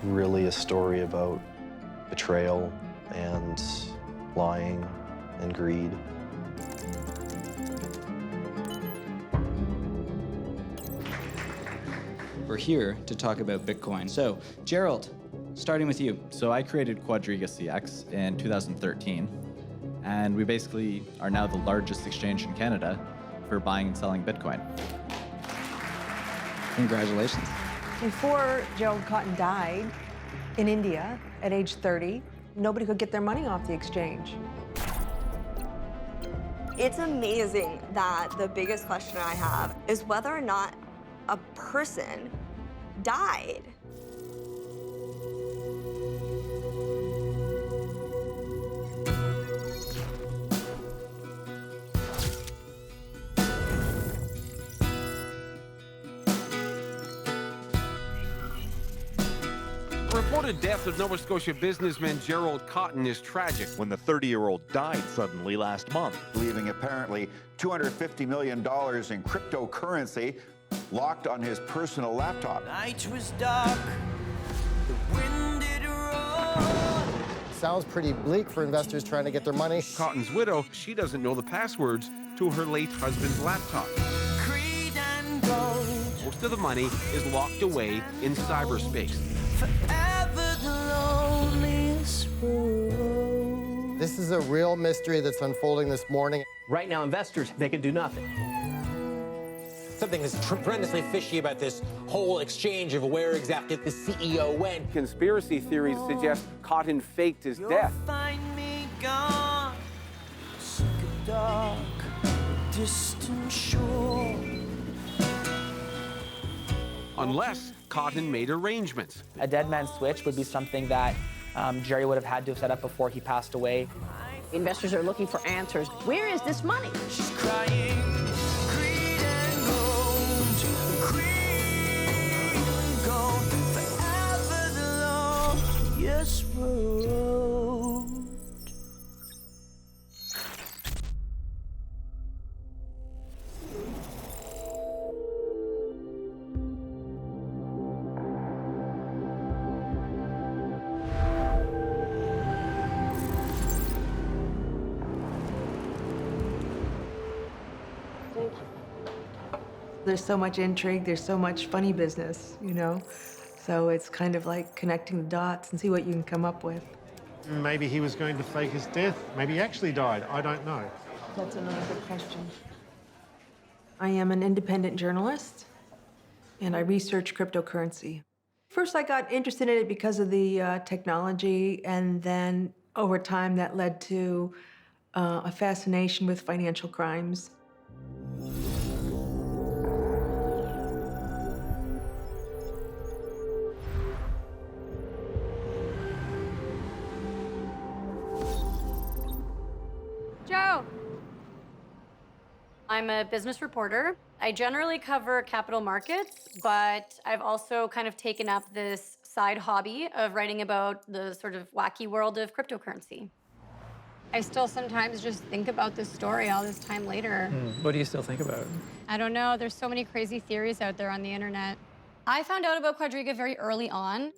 really a story about betrayal and lying and greed. We're here to talk about Bitcoin. So, Gerald, starting with you. So I created QuadrigaCX in 2013, and we basically are now the largest exchange in Canada for buying and selling Bitcoin. Congratulations. Before Gerald Cotten died in India at age 30, nobody could get their money off the exchange. It's amazing that the biggest question I have is whether or not a person died. The reported death of Nova Scotia businessman Gerald Cotten is tragic. When the 30-year-old died suddenly last month, leaving apparently $250 million in cryptocurrency locked on his personal laptop. Night was dark, the wind did roar. Sounds pretty bleak for investors trying to get their money. Cotten's widow, she doesn't know the passwords to her late husband's laptop. Creed and gold. Most of the money is locked away in cyberspace. Forever the loneliest road. This is a real mystery that's unfolding this morning. Right now, investors, they can do nothing. Something is tremendously fishy about this whole exchange of where exactly the CEO went. Conspiracy theories suggest Cotten faked his death. You'll find me gone, sick of dark, distant shore. Unless Cotten made arrangements. A dead man's switch would be something that Gerry would have had to have set up before he passed away. Investors are looking for answers. Where is this money? She's crying, greed and gold, greed and gold, forever the loneliest road. There's so much intrigue, there's so much funny business, you know? So it's kind of like connecting the dots and see what you can come up with. Maybe he was going to fake his death. Maybe he actually died. I don't know. That's another good question. I am an independent journalist, and I research cryptocurrency. First, I got interested in it because of the technology, and then over time that led to a fascination with financial crimes. Joe! I'm a business reporter. I generally cover capital markets, but I've also kind of taken up this side hobby of writing about the sort of wacky world of cryptocurrency. I still sometimes just think about this story all this time later. What do you still think about? I don't know, there's so many crazy theories out there on the internet. I found out about Quadriga very early on.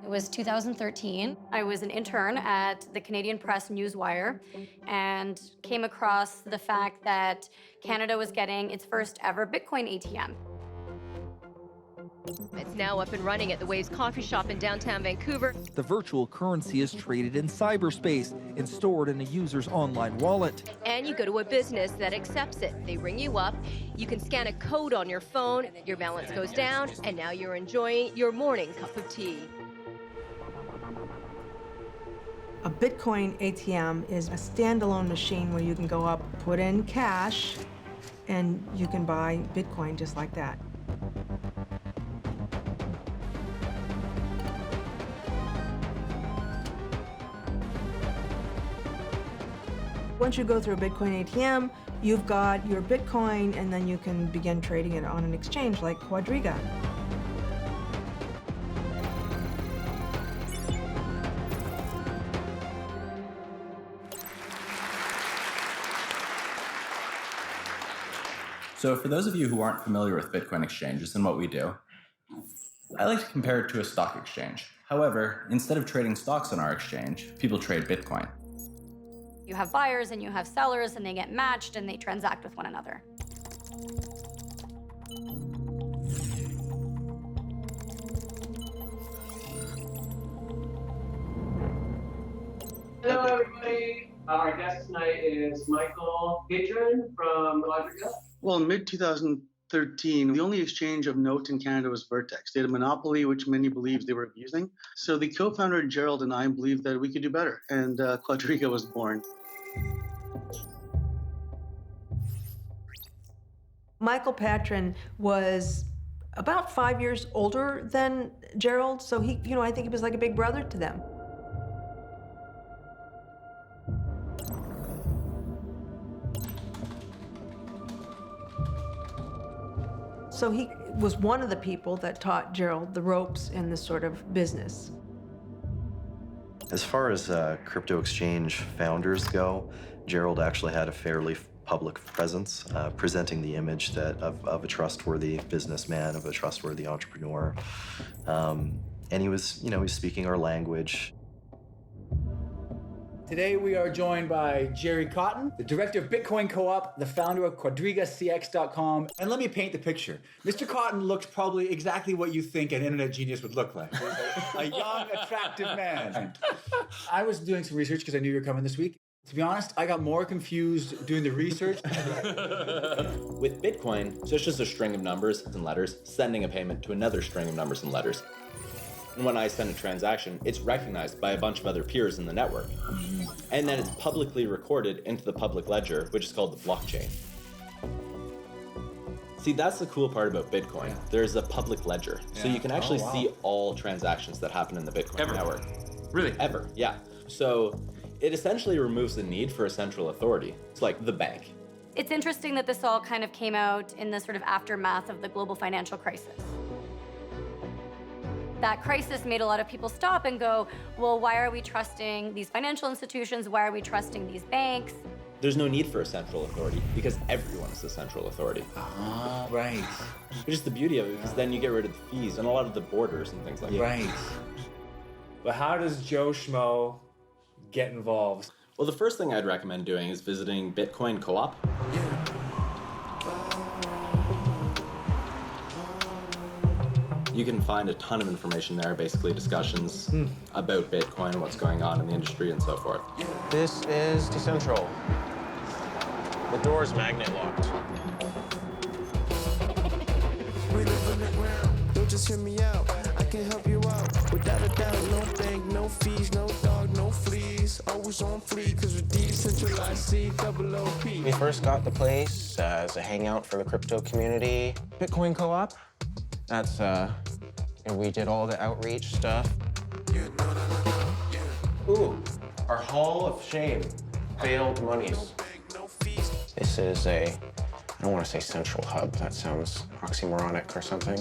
It was 2013. I was an intern at the Canadian Press Newswire and came across the fact that Canada was getting its first ever Bitcoin ATM. It's now up and running at the Waves coffee shop in downtown Vancouver. The virtual currency is traded in cyberspace and stored in a user's online wallet. And you go to a business that accepts it. They ring you up, you can scan a code on your phone, your balance goes down, and now you're enjoying your morning cup of tea. A Bitcoin ATM is a standalone machine where you can go up, put in cash, and you can buy Bitcoin just like that. Once you go through a Bitcoin ATM, you've got your Bitcoin, and then you can begin trading it on an exchange like Quadriga. So for those of you who aren't familiar with Bitcoin exchanges and what we do, I like to compare it to a stock exchange. However, instead of trading stocks on our exchange, people trade Bitcoin. You have buyers and you have sellers, and they get matched and they transact with one another. Hello, everybody. Our guest tonight is Michael Patron from Quadriga. Well, in mid-2013, the only exchange of note in Canada was Vertex. They had a monopoly, which many believed they were abusing. So the co-founder, Gerald, and I believed that we could do better, and Quadriga was born. Michael Patron was about 5 years older than Gerald, so he, I think he was like a big brother to them. So he was one of the people that taught Gerald the ropes in this sort of business. As far as crypto exchange founders go, Gerald actually had a fairly public presence, presenting the image of a trustworthy businessman, of a trustworthy entrepreneur. And he was, he was speaking our language. Today we are joined by Gerry Cotten, the director of Bitcoin Co-op, the founder of QuadrigaCX.com. And let me paint the picture. Mr. Cotten looks probably exactly what you think an internet genius would look like. A young, attractive man. I was doing some research because I knew you were coming this week. To be honest, I got more confused doing the research. With Bitcoin, so it's just a string of numbers and letters sending a payment to another string of numbers and letters. And when I send a transaction, it's recognized by a bunch of other peers in the network. And then it's publicly recorded into the public ledger, which is called the blockchain. See, that's the cool part about Bitcoin. There's a public ledger. So you can actually see all transactions that happen in the Bitcoin network. Really? Ever, yeah. So it essentially removes the need for a central authority. It's like the bank. It's interesting that this all kind of came out in the sort of aftermath of the global financial crisis. That crisis made a lot of people stop and go, well, why are we trusting these financial institutions? Why are we trusting these banks? There's no need for a central authority because everyone is the central authority. Ah, right. Which is the beauty of it, because then you get rid of the fees and a lot of the borders and things like that. Right. But how does Joe Schmo get involved? Well, the first thing I'd recommend doing is visiting Bitcoin Co-op. You can find a ton of information there, basically discussions about Bitcoin, what's going on in the industry, and so forth. This is Decentral. The door's magnet locked. Don't just hear me out. I can help you out. Without a doubt, no bank, no fees, no dog, no fleas. Always on free, cause with decentralized C-double-O-P. We first got the place as a hangout for the crypto community. Bitcoin Co-op. That's, and we did all the outreach stuff. Ooh, our Hall of Shame. Failed monies. This is I don't want to say central hub. That sounds oxymoronic or something.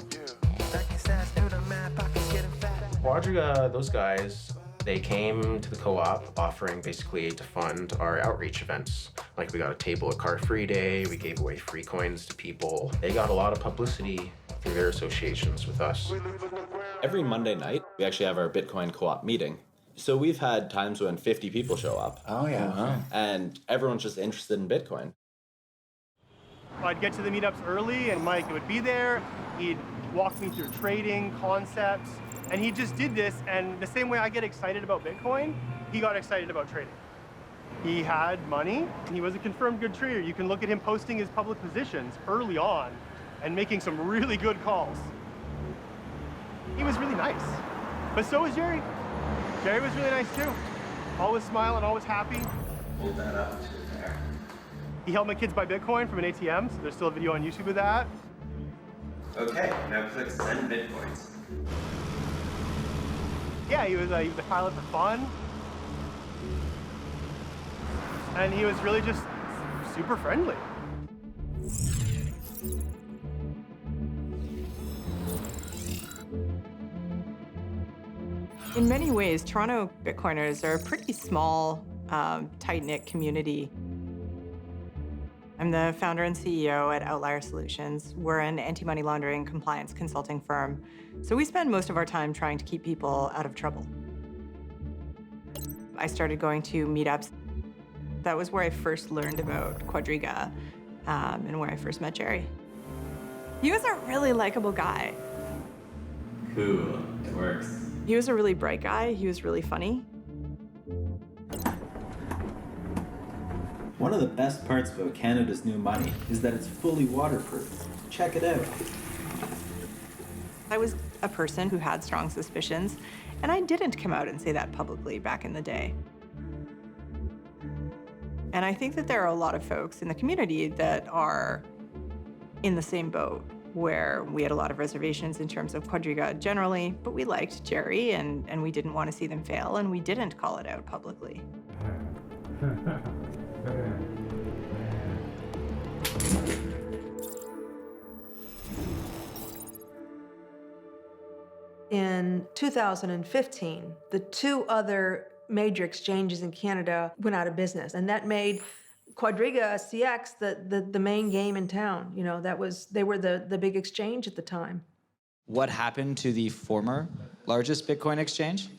Quadriga, those guys, they came to the co-op offering basically to fund our outreach events. Like we got a table at Car Free Day, we gave away free coins to people. They got a lot of publicity through their associations with us. Every Monday night, we actually have our Bitcoin Co-op meeting. So we've had times when 50 people show up. Oh, yeah. And everyone's just interested in Bitcoin. I'd get to the meetups early, and Mike would be there. He'd walk me through trading concepts, and he just did this, and the same way I get excited about Bitcoin, he got excited about trading. He had money, and he was a confirmed good trader. You can look at him posting his public positions early on and making some really good calls. He was really nice. But so was Gerry. Gerry was really nice too. Always smiling, always happy. Hold that up to there. He helped my kids buy Bitcoin from an ATM, so there's still a video on YouTube of that. Okay, now click send Bitcoins. Yeah, he was a pilot for fun. And he was really just super friendly. In many ways, Toronto Bitcoiners are a pretty small, tight-knit community. I'm the founder and CEO at Outlier Solutions. We're an anti-money laundering compliance consulting firm. So we spend most of our time trying to keep people out of trouble. I started going to meetups. That was where I first learned about Quadriga and where I first met Gerry. He was a really likable guy. Cool, it works. He was a really bright guy. He was really funny. One of the best parts about Canada's new money is that it's fully waterproof. Check it out. I was a person who had strong suspicions, and I didn't come out and say that publicly back in the day. And I think that there are a lot of folks in the community that are in the same boat, where we had a lot of reservations in terms of Quadriga generally, but we liked Gerry and we didn't want to see them fail, and we didn't call it out publicly. In 2015, the two other major exchanges in Canada went out of business, and that made QuadrigaCX the main game in town. You know, they were the big exchange at the time. What happened to the former largest Bitcoin exchange?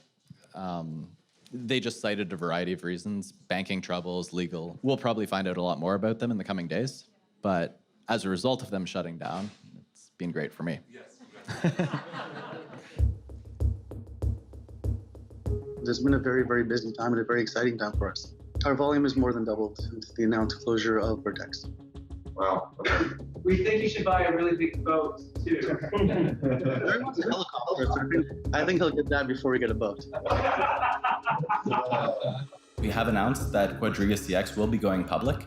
They just cited a variety of reasons, banking troubles, legal. We'll probably find out a lot more about them in the coming days, but as a result of them shutting down, it's been great for me. Yes. It's been a very, very busy time and a very exciting time for us. Our volume has more than doubled since the announced closure of Vertex. Wow. We think you should buy a really big boat, too. Gerry wants a helicopter. I think he'll get that before we get a boat. We have announced that QuadrigaCX will be going public.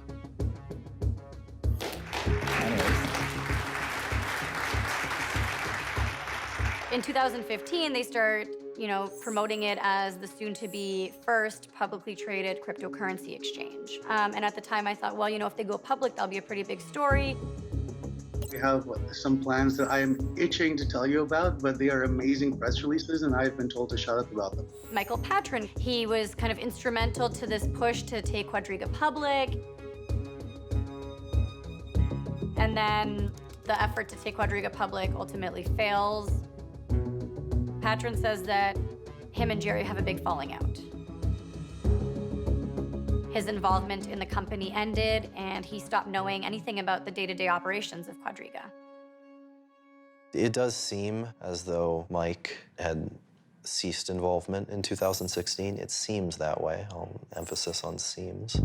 In 2015, they start, promoting it as the soon-to-be first publicly traded cryptocurrency exchange. And at the time, I thought, well, if they go public, that'll be a pretty big story. We have some plans that I am itching to tell you about, but they are amazing press releases, and I've been told to shut up about them. Michael Patron, he was kind of instrumental to this push to take Quadriga public. And then the effort to take Quadriga public ultimately fails. Patron says that him and Gerry have a big falling out. His involvement in the company ended, and he stopped knowing anything about the day-to-day operations of Quadriga. It does seem as though Mike had ceased involvement in 2016. It seems that way. Emphasis on seems.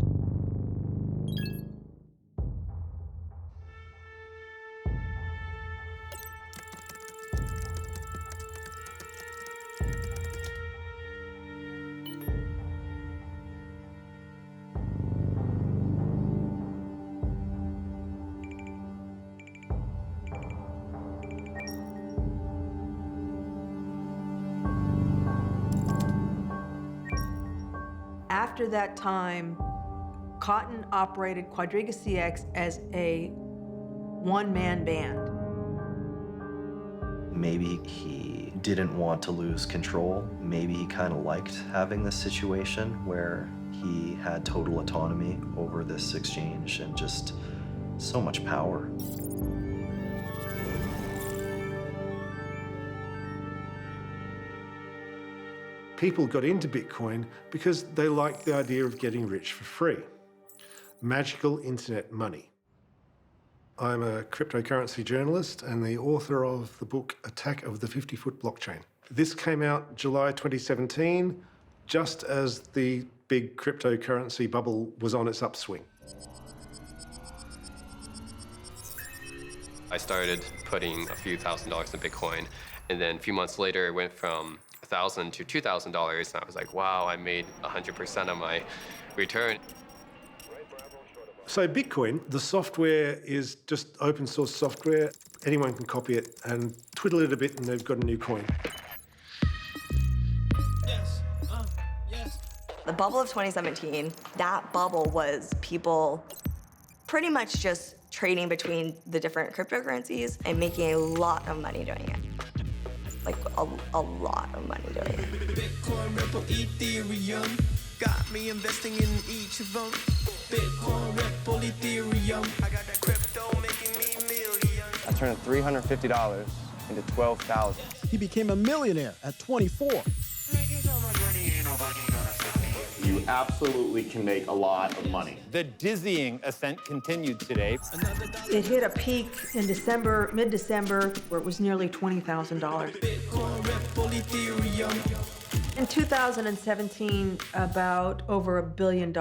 After that time, Cotten operated QuadrigaCX as a one-man band. Maybe he didn't want to lose control. Maybe he kind of liked having this situation where he had total autonomy over this exchange and just so much power. People got into Bitcoin because they liked the idea of getting rich for free. Magical internet money. I'm a cryptocurrency journalist and the author of the book Attack of the 50-Foot Blockchain. This came out July 2017, just as the big cryptocurrency bubble was on its upswing. I started putting a few $1,000s in Bitcoin, and then a few months later, it went from $1,000 to $2,000, and I was like, wow, I made 100% of my return. So Bitcoin, the software is just open source software. Anyone can copy it and twiddle it a bit and they've got a new coin. The bubble of 2017, that bubble was people pretty much just trading between the different cryptocurrencies and making a lot of money doing it. Like a lot of money doing it. Bitcoin, Ripple, Ethereum, got me investing in each of them. Bitcoin, Ripple, Ethereum. I got that crypto making me millions. I turned $350 into $12,000. He became a millionaire at 24. You absolutely can make a lot of money. The dizzying ascent continued today. It hit a peak in December, mid-December, where it was nearly $20,000. In 2017, about over $1 billion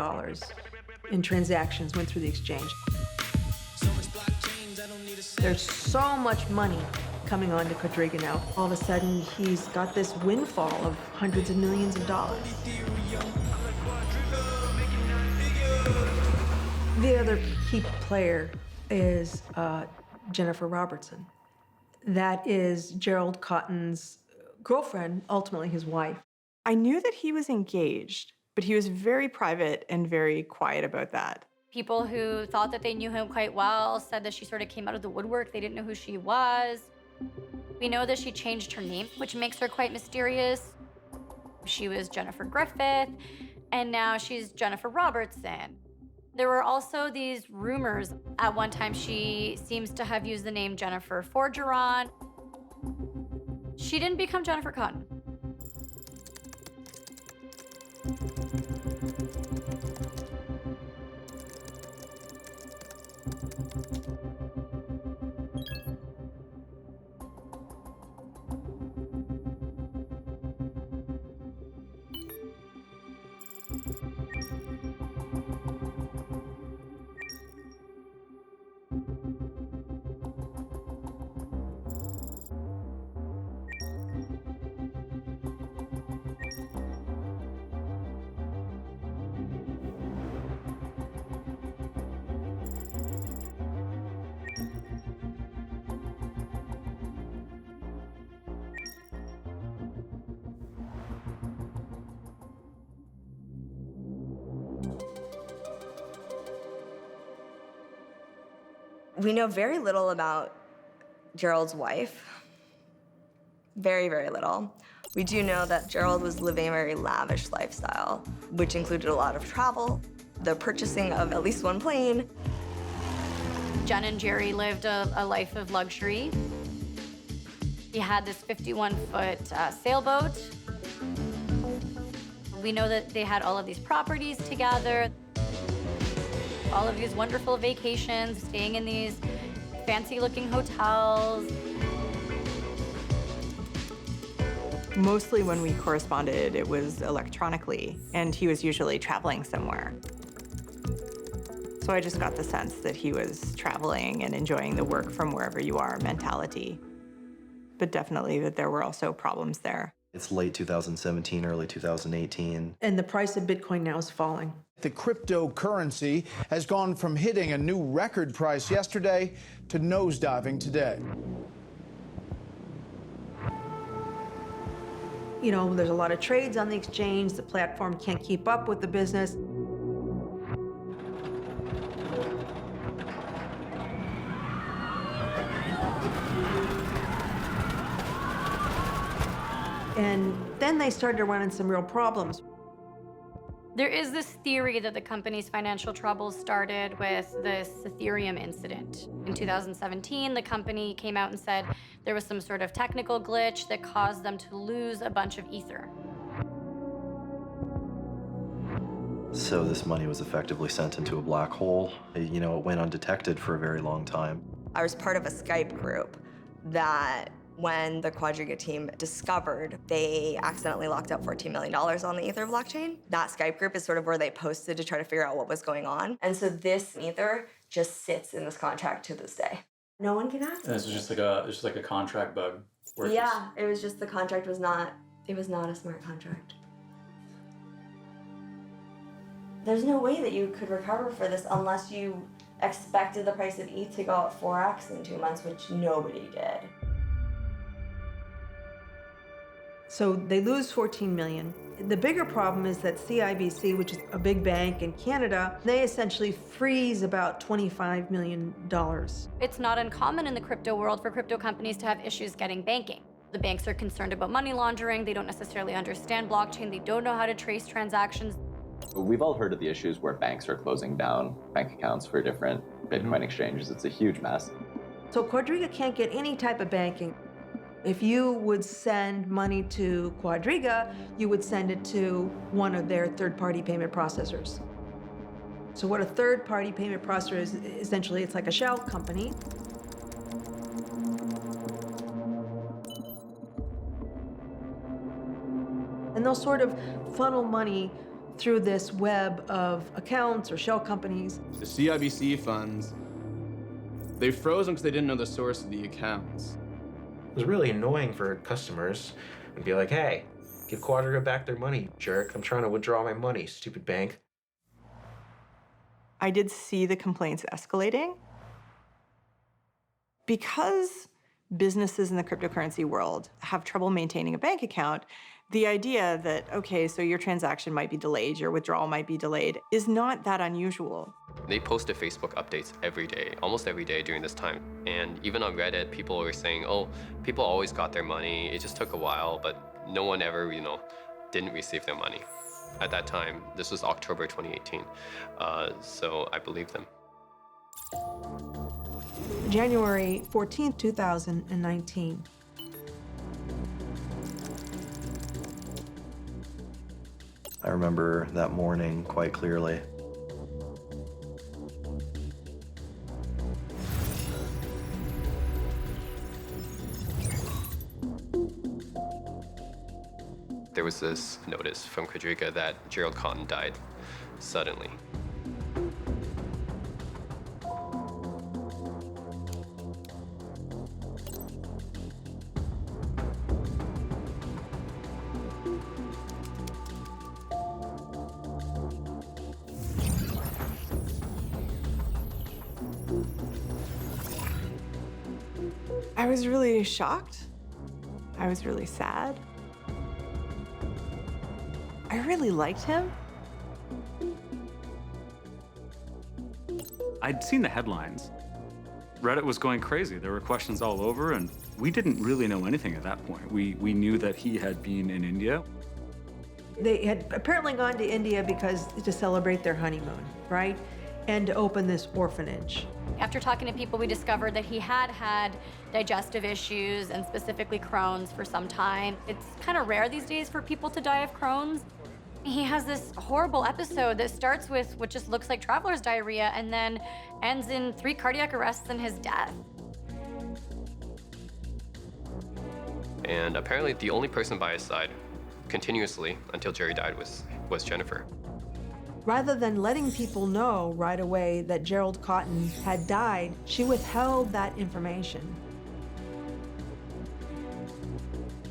in transactions went through the exchange. There's so much money coming on to Quadriga now. All of a sudden, he's got this windfall of hundreds of millions of dollars. The other key player is Jennifer Robertson. That is Gerald Cotten's girlfriend, ultimately his wife. I knew that he was engaged, but he was very private and very quiet about that. People who thought that they knew him quite well said that she sort of came out of the woodwork. They didn't know who she was. We know that she changed her name, which makes her quite mysterious. She was Jennifer Griffith, and now she's Jennifer Robertson. There were also these rumors. At one time, she seems to have used the name Jennifer Forgeron. She didn't become Jennifer Cotten. We know very little about Gerald's wife. Very, very little. We do know that Gerald was living a very lavish lifestyle, which included a lot of travel, the purchasing of at least one plane. Jen and Gerry lived a life of luxury. He had this 51-foot sailboat. We know that they had all of these properties together, all of these wonderful vacations, staying in these fancy-looking hotels. Mostly when we corresponded, it was electronically, and he was usually traveling somewhere. So I just got the sense that he was traveling and enjoying the work from wherever you are mentality. But definitely that there were also problems there. It's late 2017, early 2018. And the price of Bitcoin now is falling. The cryptocurrency has gone from hitting a new record price yesterday to nosediving today. You know, there's a lot of trades on the exchange. The platform can't keep up with the business. And then they started to run into some real problems. There is this theory that the company's financial troubles started with this Ethereum incident. In 2017, the company came out and said there was some sort of technical glitch that caused them to lose a bunch of Ether. So this money was effectively sent into a black hole. You know, it went undetected for a very long time. I was part of a Skype group that when the Quadriga team discovered they accidentally locked up $14 million on the Ether blockchain. That Skype group is sort of where they posted to try to figure out what was going on. And so this Ether just sits in this contract to this day. No one can access it. This is just like a contract bug. Yeah, it was just the contract was not, it was not a smart contract. There's no way that you could recover for this unless you expected the price of ETH to go up 4x in 2 months, which nobody did. So they lose $14 million. The bigger problem is that CIBC, which is a big bank in Canada, they essentially freeze about $25 million. It's not uncommon in the crypto world for crypto companies to have issues getting banking. The banks are concerned about money laundering. They don't necessarily understand blockchain. They don't know how to trace transactions. We've all heard of the issues where banks are closing down bank accounts for different Bitcoin exchanges. It's a huge mess. So Quadriga can't get any type of banking. If you would send money to Quadriga, you would send it to one of their third-party payment processors. So what a third-party payment processor is, essentially, it's like a shell company. And they'll sort of funnel money through this web of accounts or shell companies. The CIBC funds, they froze them because they didn't know the source of the accounts. It was really annoying for customers and be like, hey, give Quadriga back their money, jerk. I'm trying to withdraw my money, stupid bank. I did see the complaints escalating. Because businesses in the cryptocurrency world have trouble maintaining a bank account, the idea that, okay, so your transaction might be delayed, your withdrawal might be delayed, is not that unusual. They posted Facebook updates every day, almost every day during this time. And even on Reddit, people were saying, oh, people always got their money. It just took a while, but no one ever, didn't receive their money. At that time, this was October 2018, so I believed them. January 14th, 2019. I remember that morning quite clearly. There was this notice from Quadriga that Gerald Cotten died suddenly. I was really shocked. I was really sad. I really liked him. I'd seen the headlines. Reddit was going crazy. There were questions all over, and we didn't really know anything at that point. We knew that he had been in India. They had apparently gone to India to celebrate their honeymoon, right? And to open this orphanage. After talking to people, we discovered that he had had digestive issues, and specifically Crohn's, for some time. It's kind of rare these days for people to die of Crohn's. He has this horrible episode that starts with what just looks like traveler's diarrhea and then ends in 3 cardiac arrests and his death. And apparently the only person by his side continuously until Gerry died was Jennifer. Rather than letting people know right away that Gerald Cotten had died, she withheld that information.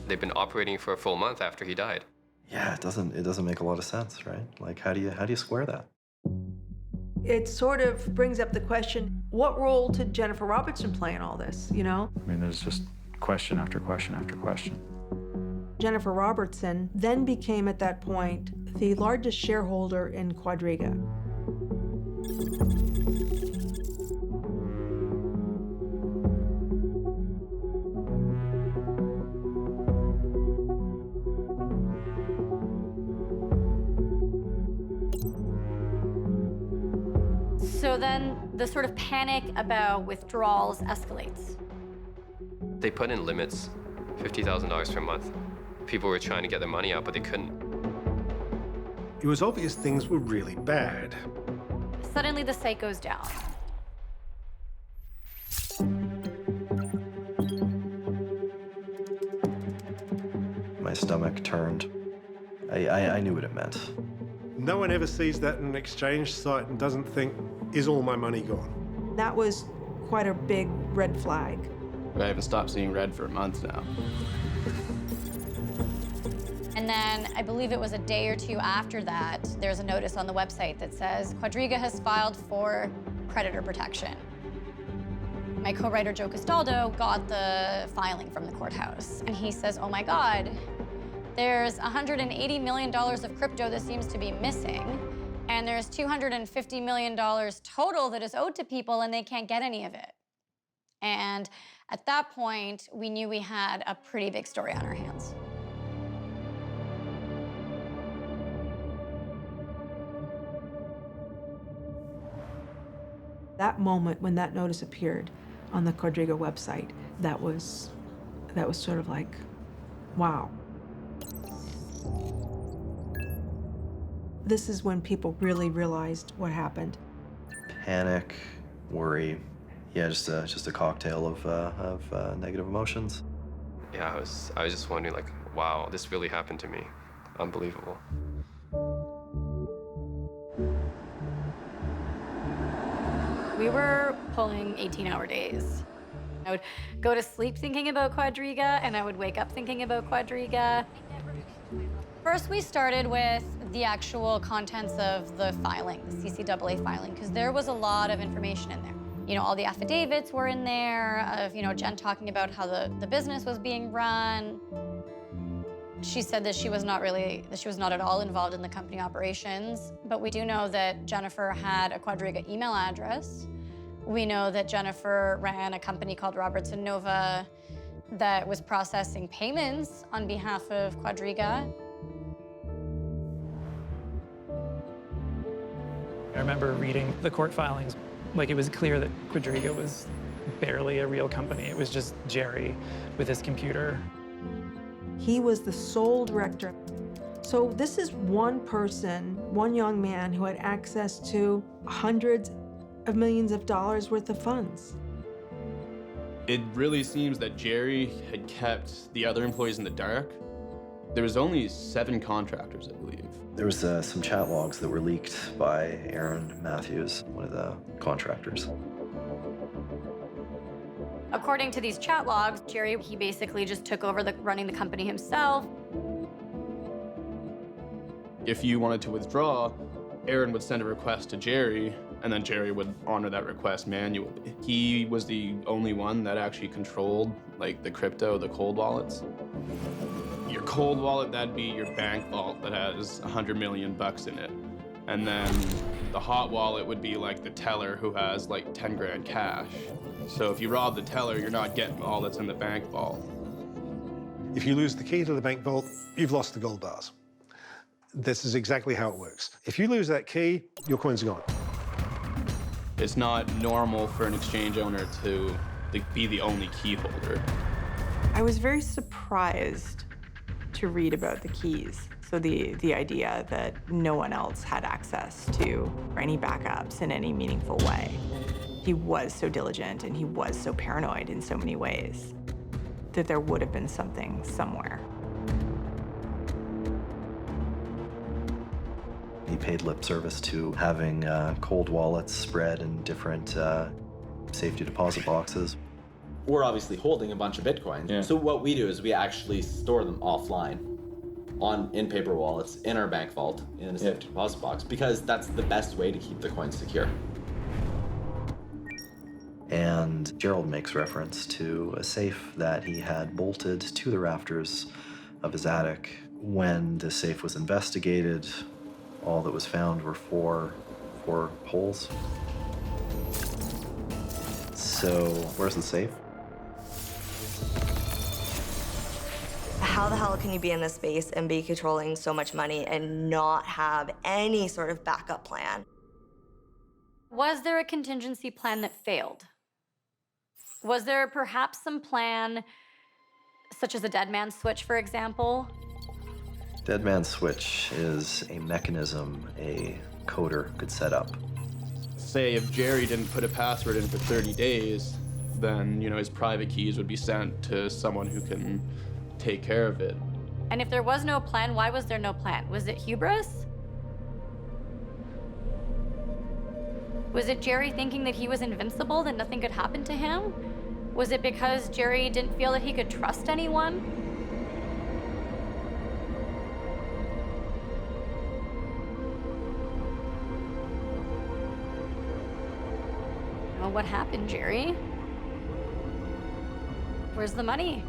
They've been operating for a full month after he died. Yeah, it doesn't make a lot of sense, right? Like, how do you square that? It sort of brings up the question, what role did Jennifer Robertson play in all this, I mean, there's just question after question after question. Jennifer Robertson then became, at that point, the largest shareholder in Quadriga. So then the sort of panic about withdrawals escalates. They put in limits, $50,000 per month. People were trying to get their money out, but they couldn't. It was obvious things were really bad. Suddenly the site goes down. My stomach turned. I knew what it meant. No one ever sees that in an exchange site and doesn't think, is all my money gone? That was quite a big red flag. I haven't stopped seeing red for a month now. And then I believe it was a day or two after that, there's a notice on the website that says, Quadriga has filed for creditor protection. My co-writer, Joe Castaldo, got the filing from the courthouse. And he says, oh my God, there's $180 million of crypto that seems to be missing. And there's $250 million total that is owed to people, and they can't get any of it. And at that point, we knew we had a pretty big story on our hands. That moment when that notice appeared on the Quadriga website, that was sort of like, wow. This is when people really realized what happened. Panic, worry, yeah, just a cocktail of negative emotions. Yeah, I was just wondering, like, wow, this really happened to me. Unbelievable. We were pulling 18-hour days. I would go to sleep thinking about Quadriga, and I would wake up thinking about Quadriga. First, we started with the actual contents of the filing, the CCAA filing, because there was a lot of information in there. You know, all the affidavits were in there of, you know, Jen talking about how the business was being run. She said that she was not at all involved in the company operations, but we do know that Jennifer had a Quadriga email address. We know that Jennifer ran a company called Robertson Nova that was processing payments on behalf of Quadriga. I remember reading the court filings. Like, it was clear that Quadriga was barely a real company. It was just Gerry with his computer. He was the sole director. So this is one person, one young man who had access to hundreds of millions of dollars worth of funds. It really seems that Gerry had kept the other employees in the dark. There was only 7 contractors, I believe. There was some chat logs that were leaked by Aaron Matthews, one of the contractors. According to these chat logs, Gerry, he basically just took over running the company himself. If you wanted to withdraw, Aaron would send a request to Gerry, and then Gerry would honor that request manually. He was the only one that actually controlled, like, the crypto, the cold wallets. Your cold wallet, that'd be your bank vault that has $100 million in it. And then the hot wallet would be like the teller who has like 10 grand cash. So if you rob the teller, you're not getting all that's in the bank vault. If you lose the key to the bank vault, you've lost the gold bars. This is exactly how it works. If you lose that key, your coins are gone. It's not normal for an exchange owner to be the only key holder. I was very surprised to read about the keys. So the idea that no one else had access to or any backups in any meaningful way. He was so diligent and he was so paranoid in so many ways that there would have been something somewhere. He paid lip service to having cold wallets spread in different safety deposit boxes. We're obviously holding a bunch of Bitcoin. Yeah. So what we do is we actually store them offline in paper wallets, in our bank vault, in a safety deposit box, because that's the best way to keep the coins secure. And Gerald makes reference to a safe that he had bolted to the rafters of his attic. When the safe was investigated, all that was found were four holes. So where's the safe? How the hell can you be in this space and be controlling so much money and not have any sort of backup plan? Was there a contingency plan that failed? Was there perhaps some plan, such as a dead man switch, for example? Dead man switch is a mechanism a coder could set up. Say if Gerry didn't put a password in for 30 days, then, you know, his private keys would be sent to someone who can take care of it. And if there was no plan, why was there no plan? Was it hubris? Was it Gerry thinking that he was invincible, that nothing could happen to him? Was it because Gerry didn't feel that he could trust anyone? Well, what happened, Gerry? Where's the money?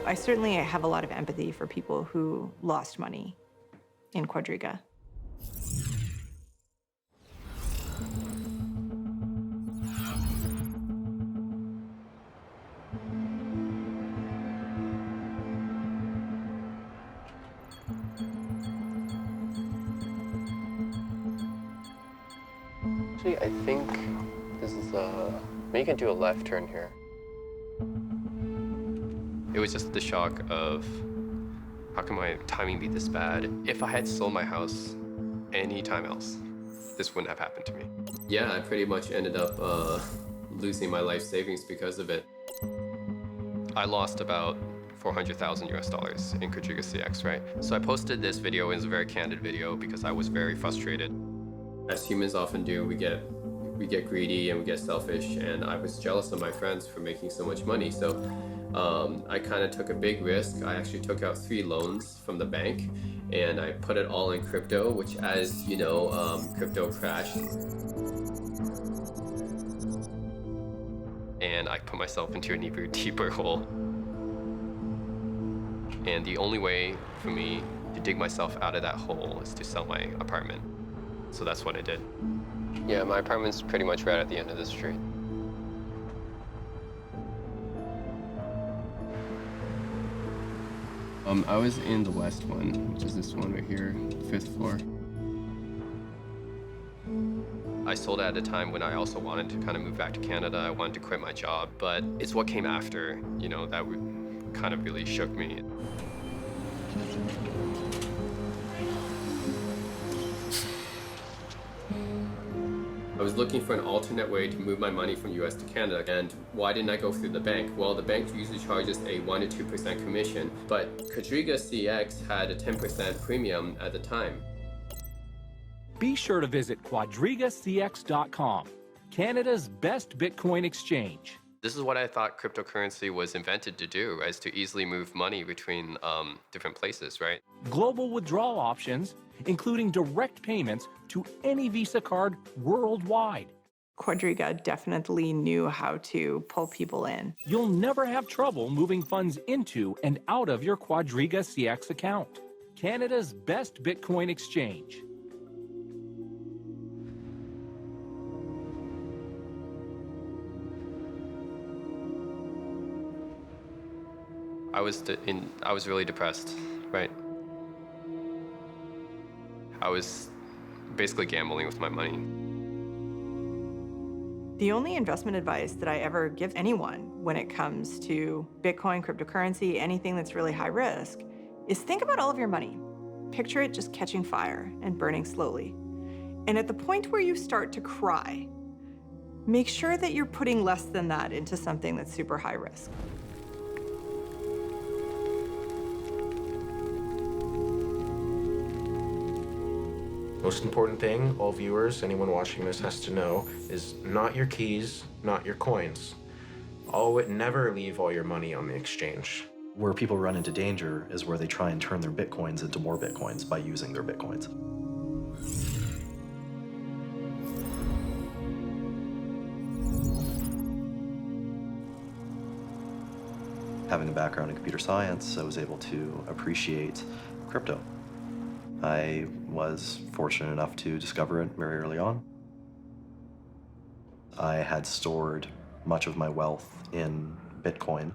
I certainly have a lot of empathy for people who lost money in Quadriga. Actually, I think this is maybe you can do a left turn here. It was just the shock of, how can my timing be this bad? If I had sold my house any time else, this wouldn't have happened to me. Yeah, I pretty much ended up losing my life savings because of it. I lost about 400,000 US dollars in QuadrigaCX, right? So I posted this video. It was a very candid video because I was very frustrated. As humans often do, we get greedy and we get selfish, and I was jealous of my friends for making so much money. So I kind of took a big risk. I actually took out 3 loans from the bank, and I put it all in crypto, which, as you know, crypto crashed. And I put myself into an even deeper hole. And the only way for me to dig myself out of that hole is to sell my apartment. So that's what I did. Yeah, my apartment's pretty much right at the end of the street. I was in the west one, which is this one right here, 5th floor. I sold it at a time when I also wanted to kind of move back to Canada. I wanted to quit my job, but it's what came after, you know, that kind of really shook me. I was looking for an alternate way to move my money from US to Canada, and why didn't I go through the bank? Well, the bank usually charges a 1 to 2% commission, but QuadrigaCX had a 10% premium at the time. Be sure to visit QuadrigaCX.com, Canada's best Bitcoin exchange. This is what I thought cryptocurrency was invented to do, is to easily move money between different places, right? Global withdrawal options, including direct payments to any Visa card worldwide. Quadriga definitely knew how to pull people in. You'll never have trouble moving funds into and out of your QuadrigaCX account, Canada's best Bitcoin exchange. I was really depressed, right? I was basically gambling with my money. The only investment advice that I ever give anyone when it comes to Bitcoin, cryptocurrency, anything that's really high risk, is think about all of your money. Picture it just catching fire and burning slowly. And at the point where you start to cry, make sure that you're putting less than that into something that's super high risk. Most important thing, all viewers, anyone watching this has to know, is not your keys, not your coins. Never leave all your money on the exchange. Where people run into danger is where they try and turn their Bitcoins into more Bitcoins by using their Bitcoins. Having a background in computer science, I was able to appreciate crypto. I was fortunate enough to discover it very early on. I had stored much of my wealth in Bitcoin.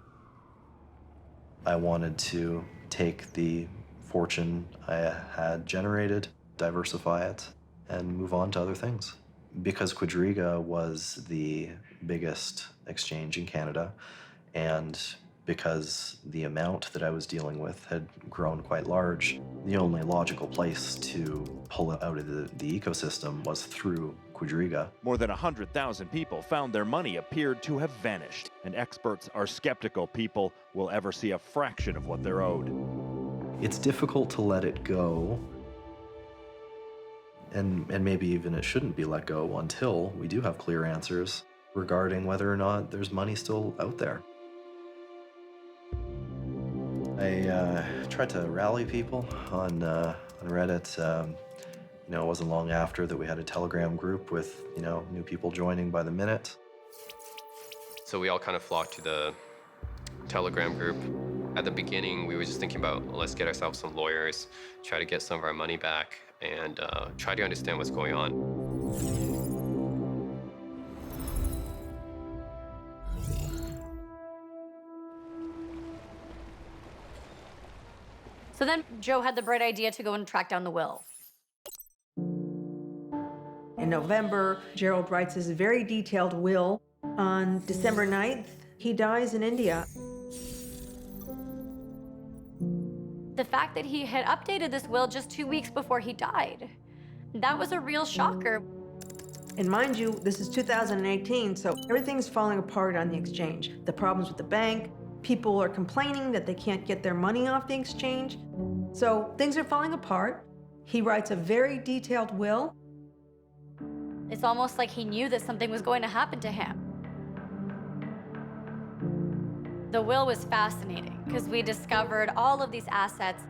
I wanted to take the fortune I had generated, diversify it, and move on to other things. Because Quadriga was the biggest exchange in Canada, and because the amount that I was dealing with had grown quite large, the only logical place to pull it out of the ecosystem was through Quadriga. More than 100,000 people found their money appeared to have vanished, and experts are skeptical people will ever see a fraction of what they're owed. It's difficult to let it go, and maybe even it shouldn't be let go until we do have clear answers regarding whether or not there's money still out there. I tried to rally people on Reddit. You know, it wasn't long after that we had a Telegram group with, you know, new people joining by the minute. So we all kind of flocked to the Telegram group. At the beginning, we were just thinking about, let's get ourselves some lawyers, try to get some of our money back, and try to understand what's going on. So then Joe had the bright idea to go and track down the will. In November, Gerald writes his very detailed will. On December 9th, he dies in India. The fact that he had updated this will just 2 weeks before he died, that was a real shocker. And mind you, this is 2018, so everything's falling apart on the exchange. The problems with the bank, people are complaining that they can't get their money off the exchange. So things are falling apart. He writes a very detailed will. It's almost like he knew that something was going to happen to him. The will was fascinating because we discovered all of these assets.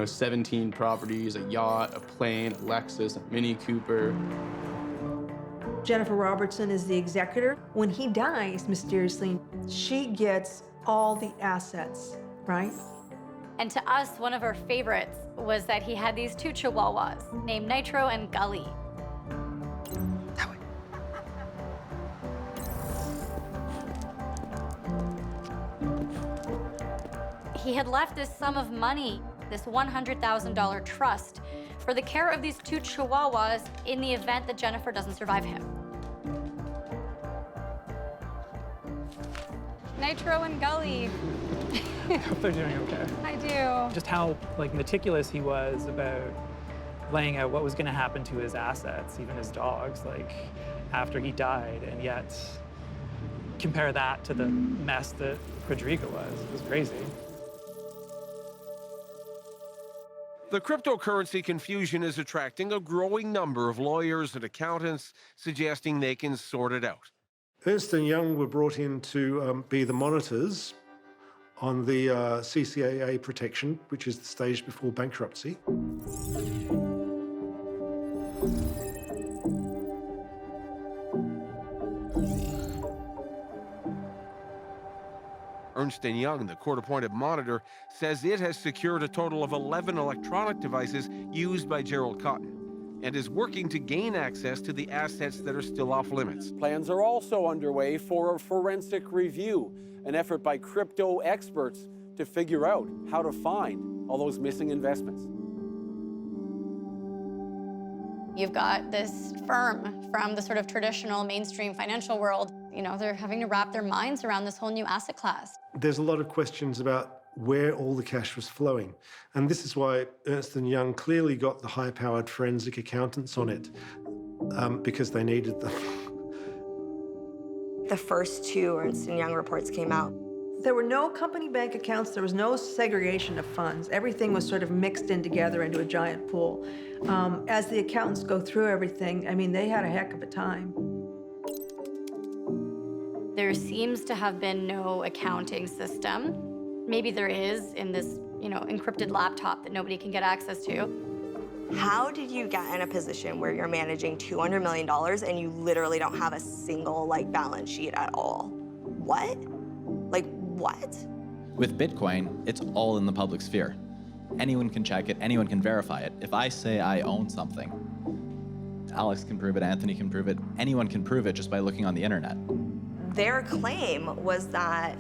17 properties, a yacht, a plane, a Lexus, a Mini Cooper. Jennifer Robertson is the executor. When he dies, mysteriously, she gets all the assets, right? And to us, one of our favorites was that he had these 2 chihuahuas named Nitro and Gully. He had left this sum of money, this $100,000 trust, for the care of these 2 chihuahuas in the event that Jennifer doesn't survive him. Nitro and Gully. I hope they're doing okay. I do. Just how meticulous he was about laying out what was going to happen to his assets, even his dogs, after he died, and yet compare that to the mess that Quadriga was. It was crazy. The cryptocurrency confusion is attracting a growing number of lawyers and accountants suggesting they can sort it out. Ernst & Young were brought in to be the monitors on the CCAA protection, which is the stage before bankruptcy. Ernst & Young, the court-appointed monitor, says it has secured a total of 11 electronic devices used by Gerald Cotten and is working to gain access to the assets that are still off limits. Plans are also underway for a forensic review, an effort by crypto experts to figure out how to find all those missing investments. You've got this firm from the sort of traditional mainstream financial world. They're having to wrap their minds around this whole new asset class. There's a lot of questions about where all the cash was flowing. And this is why Ernst & Young clearly got the high-powered forensic accountants on it, because they needed them. The first 2 Ernst & Young reports came out. There were no company bank accounts. There was no segregation of funds. Everything was sort of mixed in together into a giant pool. As the accountants go through everything, they had a heck of a time. There seems to have been no accounting system. Maybe there is in this, encrypted laptop that nobody can get access to. How did you get in a position where you're managing $200 million and you literally don't have a single balance sheet at all? What? What? With Bitcoin, it's all in the public sphere. Anyone can check it, anyone can verify it. If I say I own something, Alex can prove it, Anthony can prove it, anyone can prove it just by looking on the internet. Their claim was not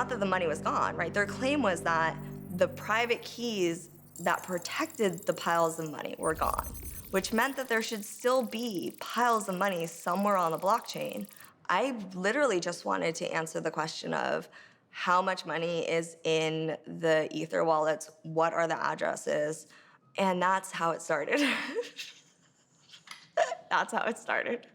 that the money was gone, right? Their claim was that the private keys that protected the piles of money were gone, which meant that there should still be piles of money somewhere on the blockchain. I literally just wanted to answer the question of how much money is in the Ether wallets, what are the addresses, and that's how it started. That's how it started.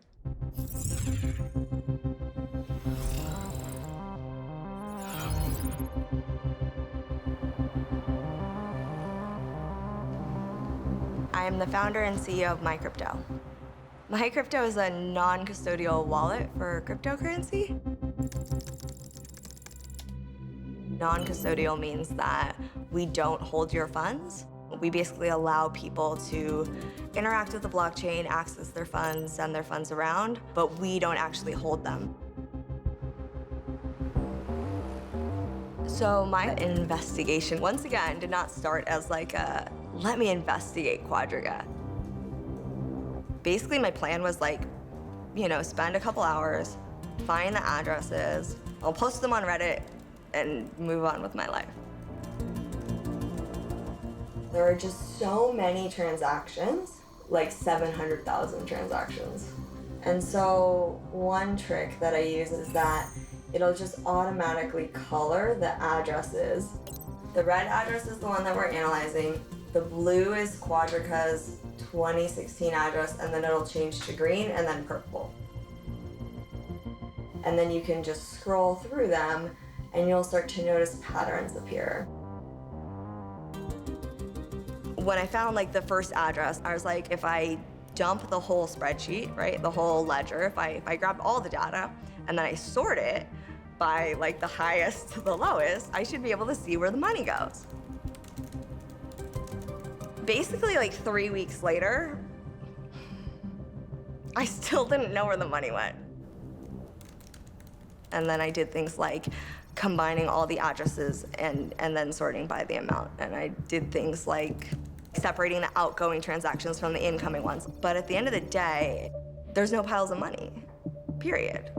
I am the founder and CEO of MyCrypto. MyCrypto is a non-custodial wallet for cryptocurrency. Non-custodial means that we don't hold your funds. We basically allow people to interact with the blockchain, access their funds, send their funds around, but we don't actually hold them. So my investigation, once again, did not start as let me investigate Quadriga. Basically, my plan was spend a couple hours, find the addresses, I'll post them on Reddit, and move on with my life. There are just so many transactions like 700,000 transactions. And so one trick that I use is that it'll just automatically color the addresses. The red address is the one that we're analyzing. The blue is Quadriga's 2016 address, and then it'll change to green and then purple. And then you can just scroll through them and you'll start to notice patterns appear. When I found like the first address, I was like, if I dump the whole spreadsheet, right, the whole ledger, if I grab all the data and then I sort it by like the highest to the lowest, I should be able to see where the money goes. Basically, like 3 weeks later, I still didn't know where the money went. And then I did things like combining all the addresses and then sorting by the amount. And I did things like separating the outgoing transactions from the incoming ones. But at the end of the day, there's no piles of money, period.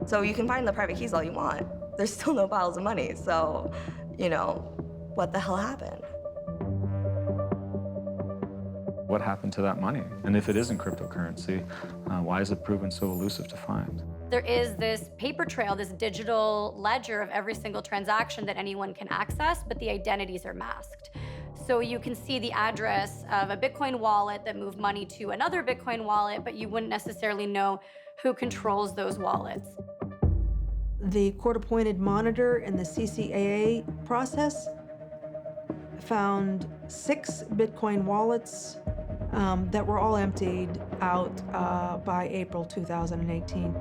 So you can find the private keys all you want. There's still no piles of money. So, you know, what the hell happened? What happened to that money? And if it isn't cryptocurrency, why is it proven so elusive to find? There is this paper trail, this digital ledger of every single transaction that anyone can access, but the identities are masked. So you can see the address of a Bitcoin wallet that moved money to another Bitcoin wallet, but you wouldn't necessarily know who controls those wallets. The court-appointed monitor in the CCAA process found 6 Bitcoin wallets that were all emptied out by April 2018.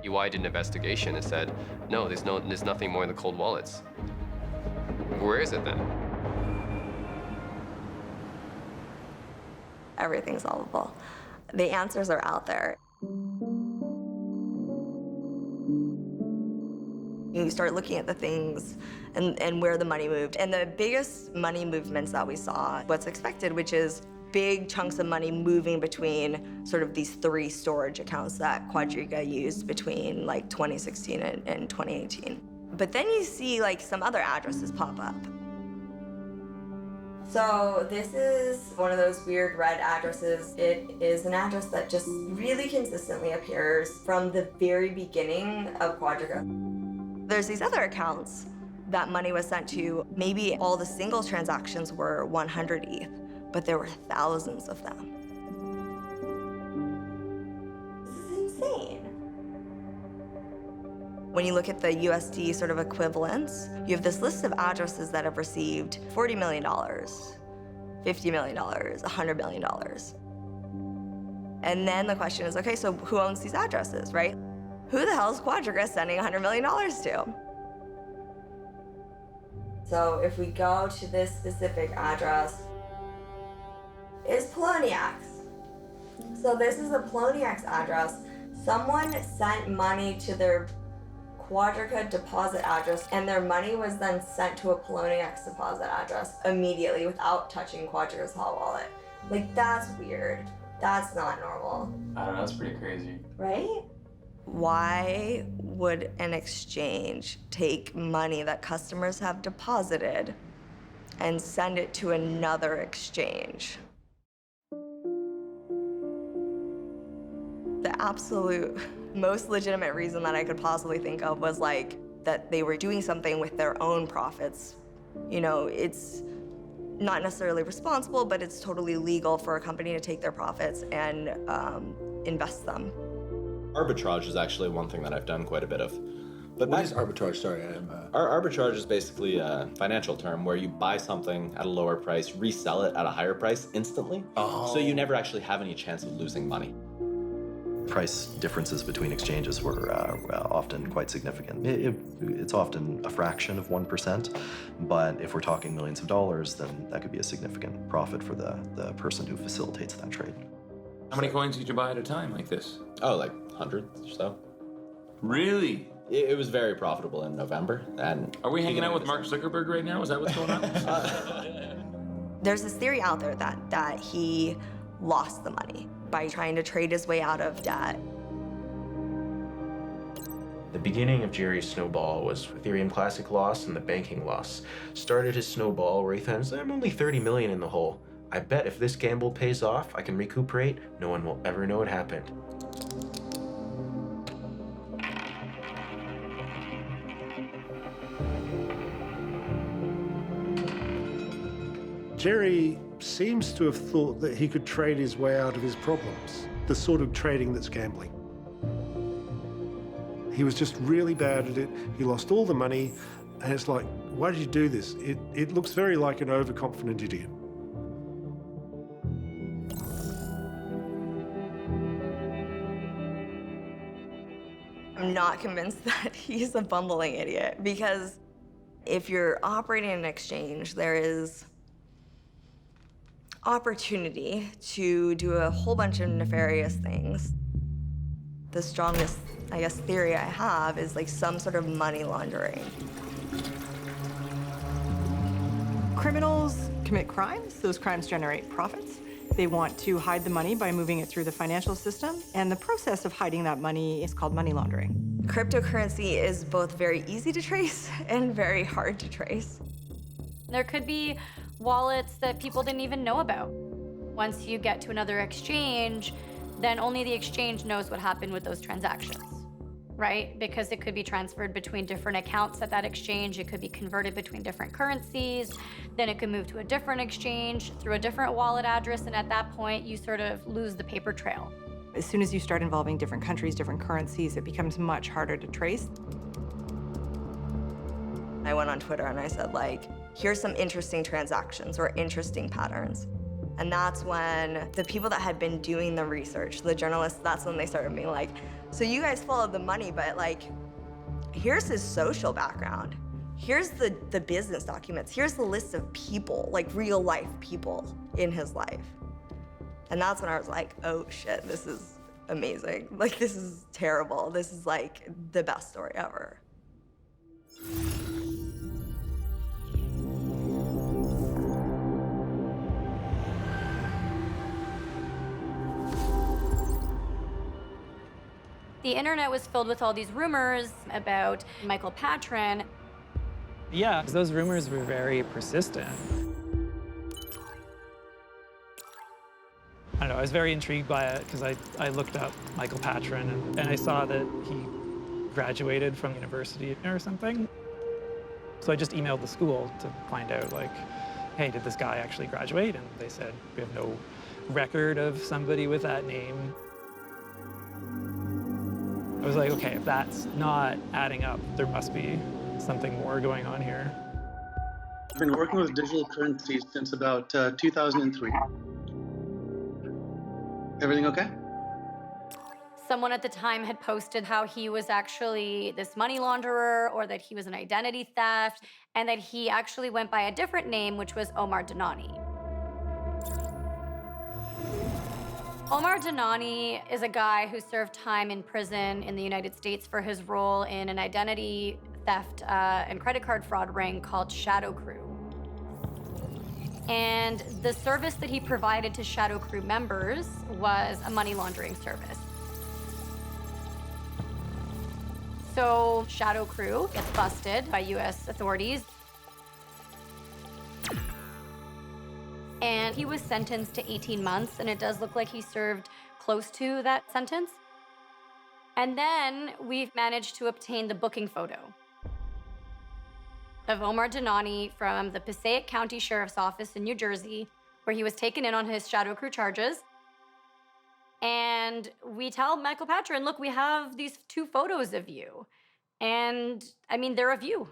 UI did an investigation and said, no, there's nothing more in the cold wallets. Where is it then? Everything's solvable. The answers are out there. You start looking at the things and where the money moved. And the biggest money movements that we saw, what's expected, which is big chunks of money moving between sort of these 3 storage accounts that Quadriga used between like 2016 and 2018. But then you see like some other addresses pop up. So this is one of those weird red addresses. It is an address that just really consistently appears from the very beginning of Quadriga. There's these other accounts that money was sent to. Maybe all the single transactions were 100 ETH, but there were thousands of them. This is insane. When you look at the USD sort of equivalents, you have this list of addresses that have received $40 million, $50 million, $100 million. And then the question is, okay, so who owns these addresses, right? Who the hell is Quadriga sending $100 million to? So if we go to this specific address, it's Poloniak's. So this is a Poloniak's address. Someone sent money to their Quadriga deposit address, and their money was then sent to a Poloniak's deposit address immediately without touching Quadriga's hot wallet. Like, that's weird. That's not normal. I don't know, that's pretty crazy. Right? Why would an exchange take money that customers have deposited and send it to another exchange? The absolute most legitimate reason that I could possibly think of was like that they were doing something with their own profits. You know, it's not necessarily responsible, but it's totally legal for a company to take their profits and invest them. Arbitrage is actually one thing that I've done quite a bit of. But what is arbitrage? Sorry, Arbitrage is basically a financial term where you buy something at a lower price, resell it at a higher price instantly. So you never actually have any chance of losing money. Price differences between exchanges were often quite significant. It's often a fraction of 1%, but if we're talking millions of dollars, then that could be a significant profit for the person who facilitates that trade. How many coins did you buy at a time like this? Oh, like hundreds or so. Really? It was very profitable in November. And are we hanging out with Mark Zuckerberg right now? Is that what's going on? There's this theory out there that he lost the money by trying to trade his way out of debt. The beginning of Gerry's snowball was Ethereum Classic loss and the banking loss. Started his snowball where he thinks, I'm only 30 million in the hole. I bet if this gamble pays off, I can recuperate. No one will ever know it happened. Gerry seems to have thought that he could trade his way out of his problems, the sort of trading that's gambling. He was just really bad at it. He lost all the money, and it's like, why did you do this? It looks very like an overconfident idiot. I'm not convinced that he's a bumbling idiot, because if you're operating an exchange, there is opportunity to do a whole bunch of nefarious things. The strongest, I guess, theory I have is like some sort of money laundering. Criminals commit crimes. Those crimes generate profits. They want to hide the money by moving it through the financial system, and the process of hiding that money is called money laundering. Cryptocurrency is both very easy to trace and very hard to trace. There could be wallets that people didn't even know about. Once you get to another exchange, then only the exchange knows what happened with those transactions, right? Because it could be transferred between different accounts at that exchange. It could be converted between different currencies. Then it could move to a different exchange through a different wallet address. And at that point, you sort of lose the paper trail. As soon as you start involving different countries, different currencies, it becomes much harder to trace. I went on Twitter and I said, like, here's some interesting transactions or interesting patterns. And that's when the people that had been doing the research, the journalists, that's when they started being like, so you guys followed the money, but like, here's his social background. Here's the business documents. Here's the list of people, like real life people in his life. And that's when I was like, oh shit, this is amazing. Like, this is terrible. This is like the best story ever. The internet was filled with all these rumors about Michael Patron. Yeah, those rumors were very persistent. I don't know, I was very intrigued by it because I looked up Michael Patron and I saw that he graduated from university or something. So I just emailed the school to find out, like, hey, did this guy actually graduate? And they said, we have no record of somebody with that name. I was like, okay, if that's not adding up, there must be something more going on here. I've been working with digital currencies since about 2003. Everything okay? Someone at the time had posted how he was actually this money launderer, or that he was an identity theft, and that he actually went by a different name, which was Omar Dhanani. Omar Dhanani is a guy who served time in prison in the United States for his role in an identity theft and credit card fraud ring called Shadow Crew. And the service that he provided to Shadow Crew members was a money laundering service. So Shadow Crew gets busted by US authorities. And he was sentenced to 18 months, and it does look like he served close to that sentence. And then we've managed to obtain the booking photo of Omar Dhanani from the Passaic County Sheriff's Office in New Jersey, where he was taken in on his Shadow Crew charges. And we tell Michael Patron, look, we have these 2 photos of you. And I mean, they're of you.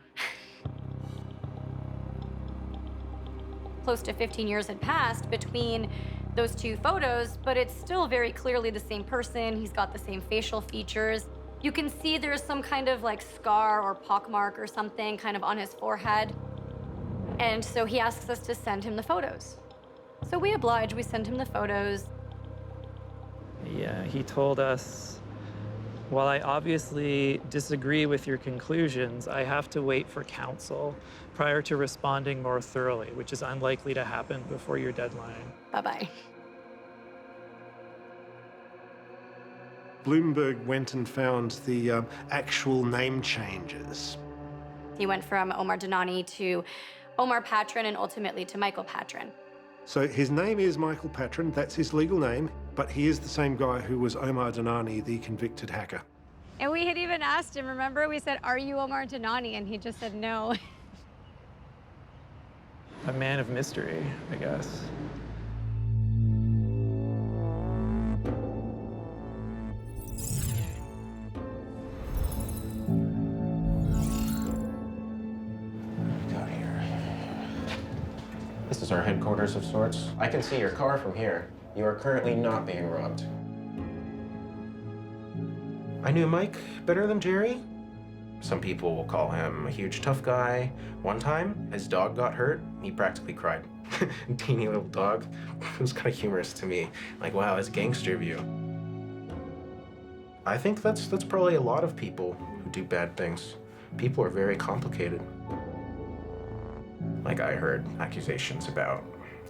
Close to 15 years had passed between those 2 photos, but it's still very clearly the same person. He's got the same facial features. You can see there's some kind of like scar or pockmark or something kind of on his forehead. And so he asks us to send him the photos. So we oblige, we send him the photos. Yeah, he told us, while I obviously disagree with your conclusions, I have to wait for counsel prior to responding more thoroughly, which is unlikely to happen before your deadline. Bye-bye. Bloomberg went and found the actual name changes. He went from Omar Dhanani to Omar Patron and ultimately to Michael Patron. So his name is Michael Patron, that's his legal name, but he is the same guy who was Omar Dhanani, the convicted hacker. And we had even asked him, remember? We said, are you Omar Dhanani? And he just said no. A man of mystery, I guess. This is our headquarters of sorts. I can see your car from here. You are currently not being robbed. I knew Mike better than Gerry. Some people will call him a huge tough guy. One time, his dog got hurt. He practically cried. Teeny little dog. It was kind of humorous to me. Like, wow, that's gangster of you. I think that's probably a lot of people who do bad things. People are very complicated. Like, I heard accusations about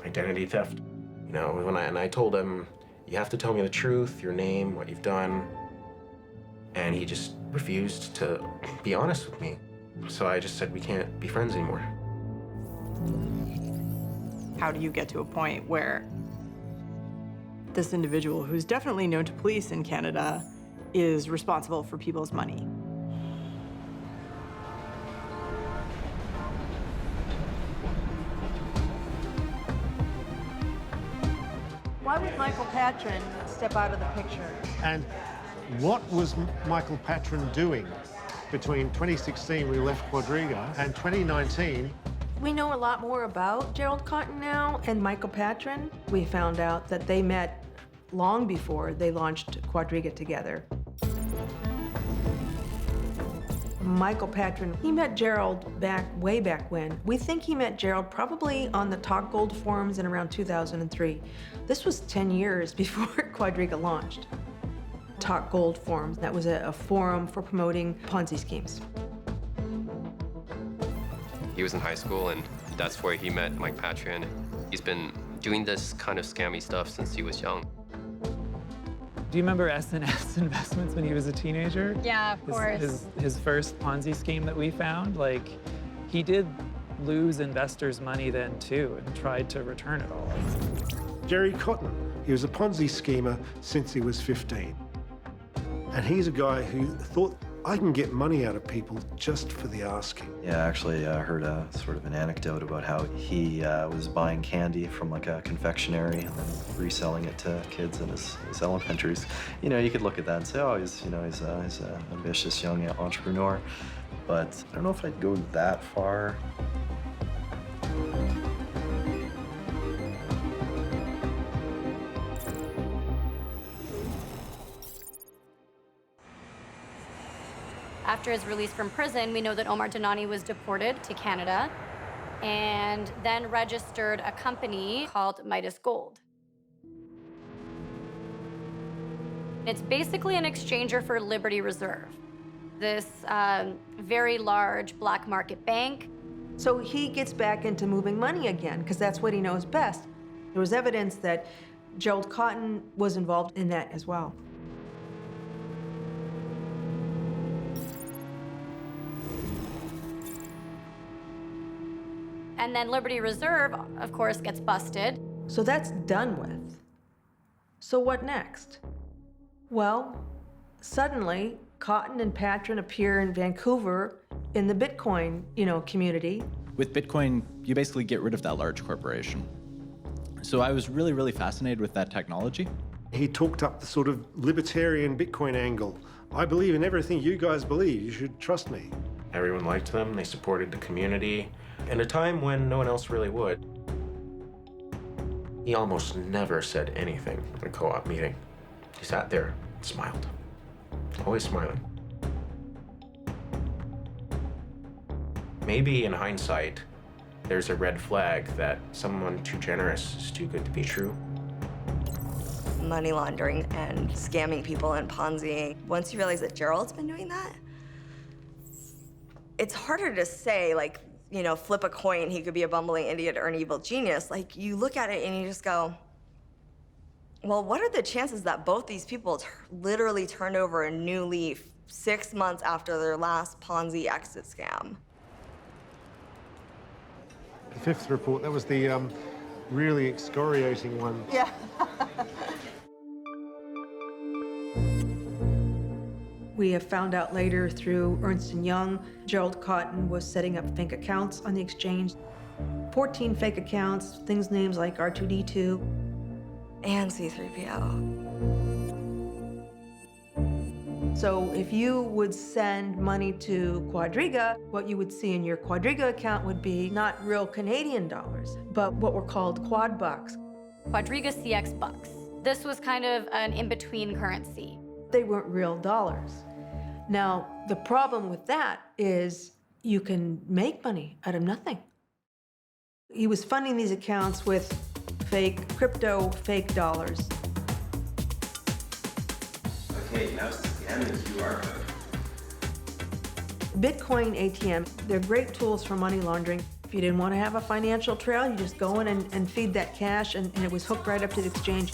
identity theft. You know, when I told him, you have to tell me the truth, your name, what you've done. And he just refused to be honest with me. So I just said, we can't be friends anymore. How do you get to a point where this individual, who's definitely known to police in Canada, is responsible for people's money? Why would Michael Patron step out of the picture? And what was Michael Patron doing between 2016, we left Quadriga, and 2019? We know a lot more about Gerald Cotten now and Michael Patron. We found out that they met long before they launched Quadriga together. Michael Patron, he met Gerald way back when. We think he met Gerald probably on the Talk Gold forums in around 2003. This was 10 years before Quadriga launched. Talk Gold forums, that was a forum for promoting Ponzi schemes. He was in high school, and that's where he met Mike Patron. He's been doing this kind of scammy stuff since he was young. Do you remember S&S Investments when he was a teenager? Yeah, of course. His first Ponzi scheme that we found, like, he did lose investors' money then too and tried to return it all. Gerry Cotten, he was a Ponzi schemer since he was 15. And he's a guy who thought, I can get money out of people just for the asking. Yeah, actually, I heard a sort of an anecdote about how he was buying candy from like a confectionery and then reselling it to kids in his elementaries. You know, you could look at that and say, oh, he's an ambitious young entrepreneur. But I don't know if I'd go that far. After his release from prison, we know that Omar Dhanani was deported to Canada and then registered a company called Midas Gold. It's basically an exchanger for Liberty Reserve, this very large black market bank. So he gets back into moving money again, because that's what he knows best. There was evidence that Gerald Cotten was involved in that as well. And then Liberty Reserve, of course, gets busted. So that's done with. So what next? Well, suddenly, Cotten and Patron appear in Vancouver in the Bitcoin, community. With Bitcoin, you basically get rid of that large corporation. So I was really, really fascinated with that technology. He talked up the sort of libertarian Bitcoin angle. I believe in everything you guys believe. You should trust me. Everyone liked them. They supported the community. In a time when no one else really would. He almost never said anything at a co-op meeting. He sat there and smiled. Always smiling. Maybe in hindsight, there's a red flag that someone too generous is too good to be true. Money laundering and scamming people and Ponziing. Once you realize that Gerald's been doing that, it's harder to say, like, flip a coin, he could be a bumbling idiot or an evil genius. Like, you look at it and you just go, Well, what are the chances that both these people literally turned over a new leaf 6 months after their last Ponzi exit scam? The fifth report, that was the really excoriating one. Yeah. We have found out later through Ernst & Young, Gerald Cotten was setting up fake accounts on the exchange. 14 fake accounts, things names like R2D2. And C3PO. So if you would send money to Quadriga, what you would see in your Quadriga account would be not real Canadian dollars, but what were called quad bucks. QuadrigaCX bucks. This was kind of an in-between currency. They weren't real dollars. Now, the problem with that is you can make money out of nothing. He was funding these accounts with fake crypto, fake dollars. Okay, now scan the QR code. Bitcoin ATM, they're great tools for money laundering. If you didn't want to have a financial trail, you just go in and feed that cash, and it was hooked right up to the exchange.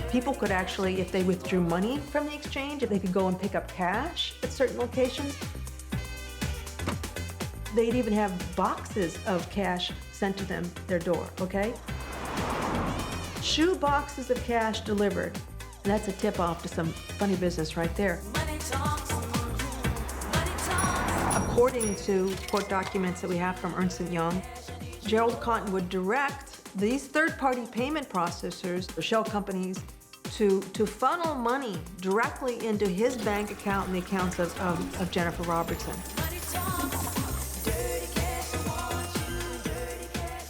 People could actually, if they withdrew money from the exchange, if they could go and pick up cash at certain locations, they'd even have boxes of cash sent to them, their door, okay? Shoe boxes of cash delivered. And that's a tip-off to some funny business right there. According to court documents that we have from Ernst & Young, Gerald Cotten would direct these third-party payment processors, or shell companies, to funnel money directly into his bank account and the accounts of Jennifer Robertson.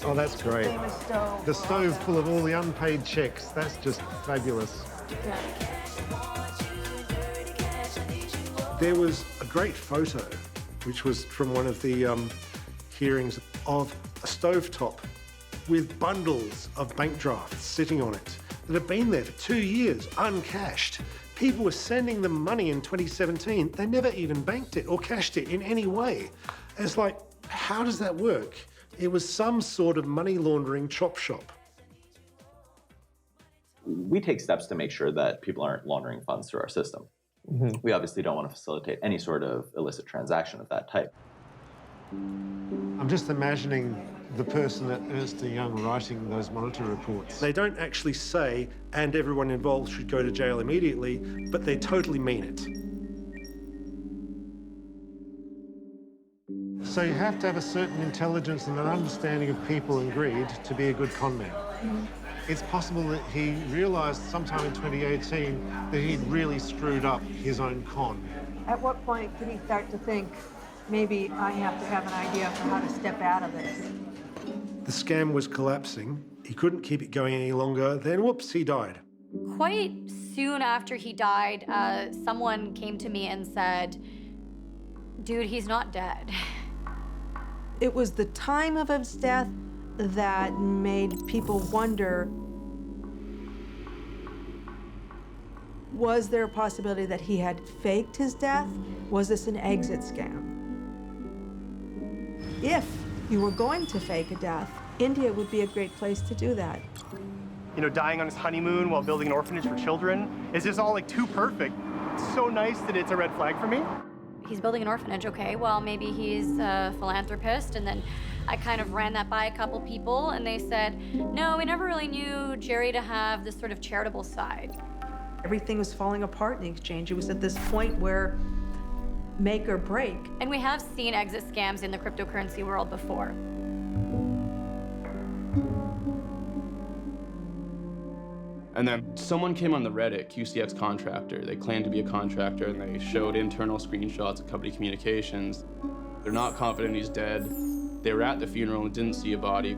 Oh, that's great. Famous stove. The stove full of all the unpaid checks. That's just fabulous. Yeah. There was a great photo, which was from one of the hearings, of a stovetop with bundles of bank drafts sitting on it that had been there for 2 years, uncashed. People were sending them money in 2017. They never even banked it or cashed it in any way. And it's like, how does that work? It was some sort of money laundering chop shop. We take steps to make sure that people aren't laundering funds through our system. We obviously don't want to facilitate any sort of illicit transaction of that type. I'm just imagining the person at Ernst & Young writing those monitor reports. They don't actually say, and everyone involved should go to jail immediately, but they totally mean it. So you have to have a certain intelligence and an understanding of people and greed to be a good con man. It's possible that he realized sometime in 2018 that he'd really screwed up his own con. At what point did he start to think, maybe I have to have an idea for how to step out of this? The scam was collapsing. He couldn't keep it going any longer. Then, whoops, he died. Quite soon after he died, someone came to me and said, dude, he's not dead. It was the time of his death that made people wonder, was there a possibility that he had faked his death? Was this an exit scam? If you were going to fake a death, India would be a great place to do that. You know, dying on his honeymoon while building an orphanage for children is just all like too perfect. It's so nice that it's a red flag for me. He's building an orphanage, okay, well, maybe he's a philanthropist. And then I kind of ran that by a couple people, and they said, no, we never really knew Gerry to have this sort of charitable side. Everything was falling apart in the exchange. It was at this point where make or break. And we have seen exit scams in the cryptocurrency world before. And then someone came on the Reddit, QCX contractor. They claimed to be a contractor, and they showed internal screenshots of company communications. They're not confident he's dead. They were at the funeral and didn't see a body.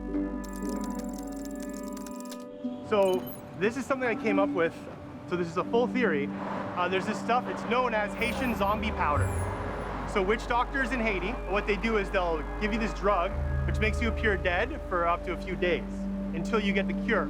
So this is something I came up with. So this is a full theory. There's this stuff, it's known as Haitian zombie powder. So witch doctors in Haiti, what they do is they'll give you this drug, which makes you appear dead for up to a few days until you get the cure.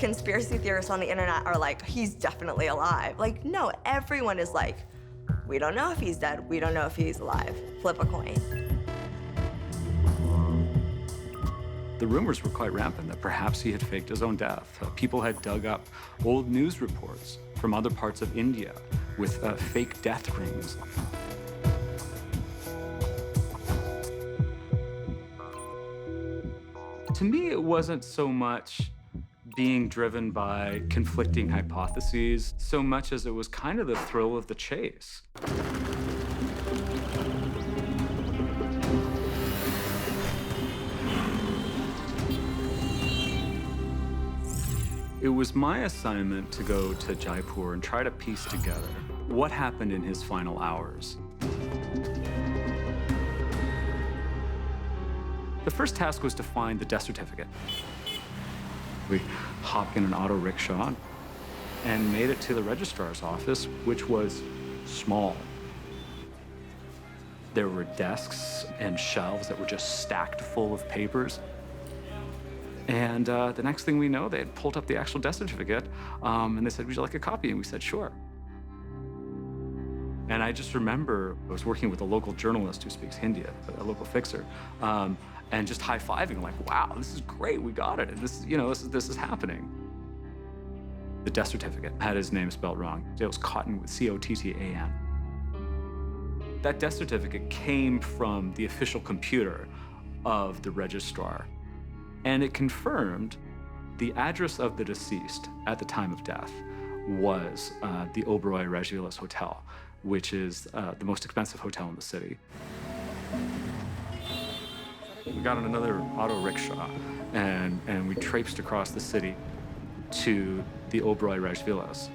conspiracy theorists on the internet are like, he's definitely alive. Like, no, everyone is like, we don't know if he's dead. We don't know if he's alive. Flip a coin. The rumors were quite rampant that perhaps he had faked his own death. People had dug up old news reports from other parts of India with fake death rings. To me, it wasn't so much being driven by conflicting hypotheses, so much as it was kind of the thrill of the chase. It was my assignment to go to Jaipur and try to piece together what happened in his final hours. The first task was to find the death certificate. We hopped in an auto rickshaw and made it to the registrar's office, which was small. There were desks and shelves that were just stacked full of papers. And the next thing we know, they had pulled up the actual death certificate, and they said, would you like a copy? And we said, sure. And I just remember I was working with a local journalist who speaks Hindi, a local fixer, and just high-fiving, like, wow, this is great, we got it. And this is happening. The death certificate had his name spelled wrong. It was Cotten with C-O-T-T-A-N. That death certificate came from the official computer of the registrar. And it confirmed the address of the deceased at the time of death was the Oberoi Rajvilas Hotel, which is the most expensive hotel in the city. We got on another auto rickshaw and we traipsed across the city to the Oberoi Rajvilas.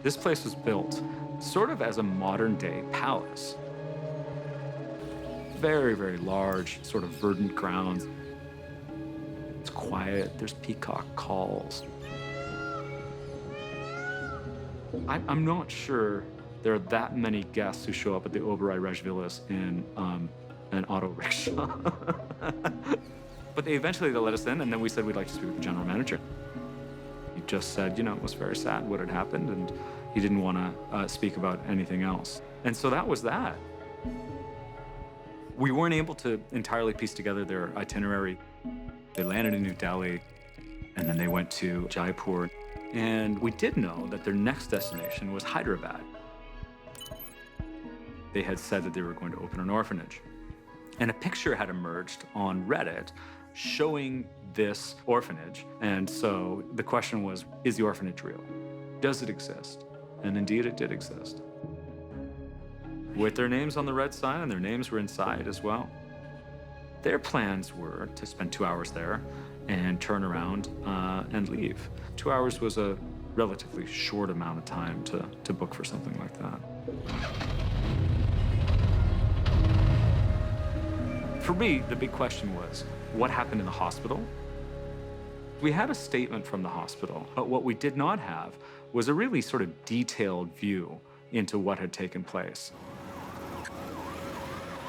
This place was built sort of as a modern-day palace. Very, very large, sort of verdant grounds. It's quiet, there's peacock calls. I'm not sure there are that many guests who show up at the Oberoi Rajvilas in an auto rickshaw. But they let us in, and then we said we'd like to speak with the general manager. He just said, it was very sad what had happened, and he didn't want to speak about anything else. And so that was that. We weren't able to entirely piece together their itinerary. They landed in New Delhi, and then they went to Jaipur. And we did know that their next destination was Hyderabad. They had said that they were going to open an orphanage. And a picture had emerged on Reddit showing this orphanage. And so the question was, is the orphanage real? Does it exist? And indeed, it did exist. With their names on the red sign, and their names were inside as well. Their plans were to spend 2 hours there and turn around and leave. 2 hours was a relatively short amount of time to book for something like that. For me, the big question was, what happened in the hospital? We had a statement from the hospital, but what we did not have was a really sort of detailed view into what had taken place.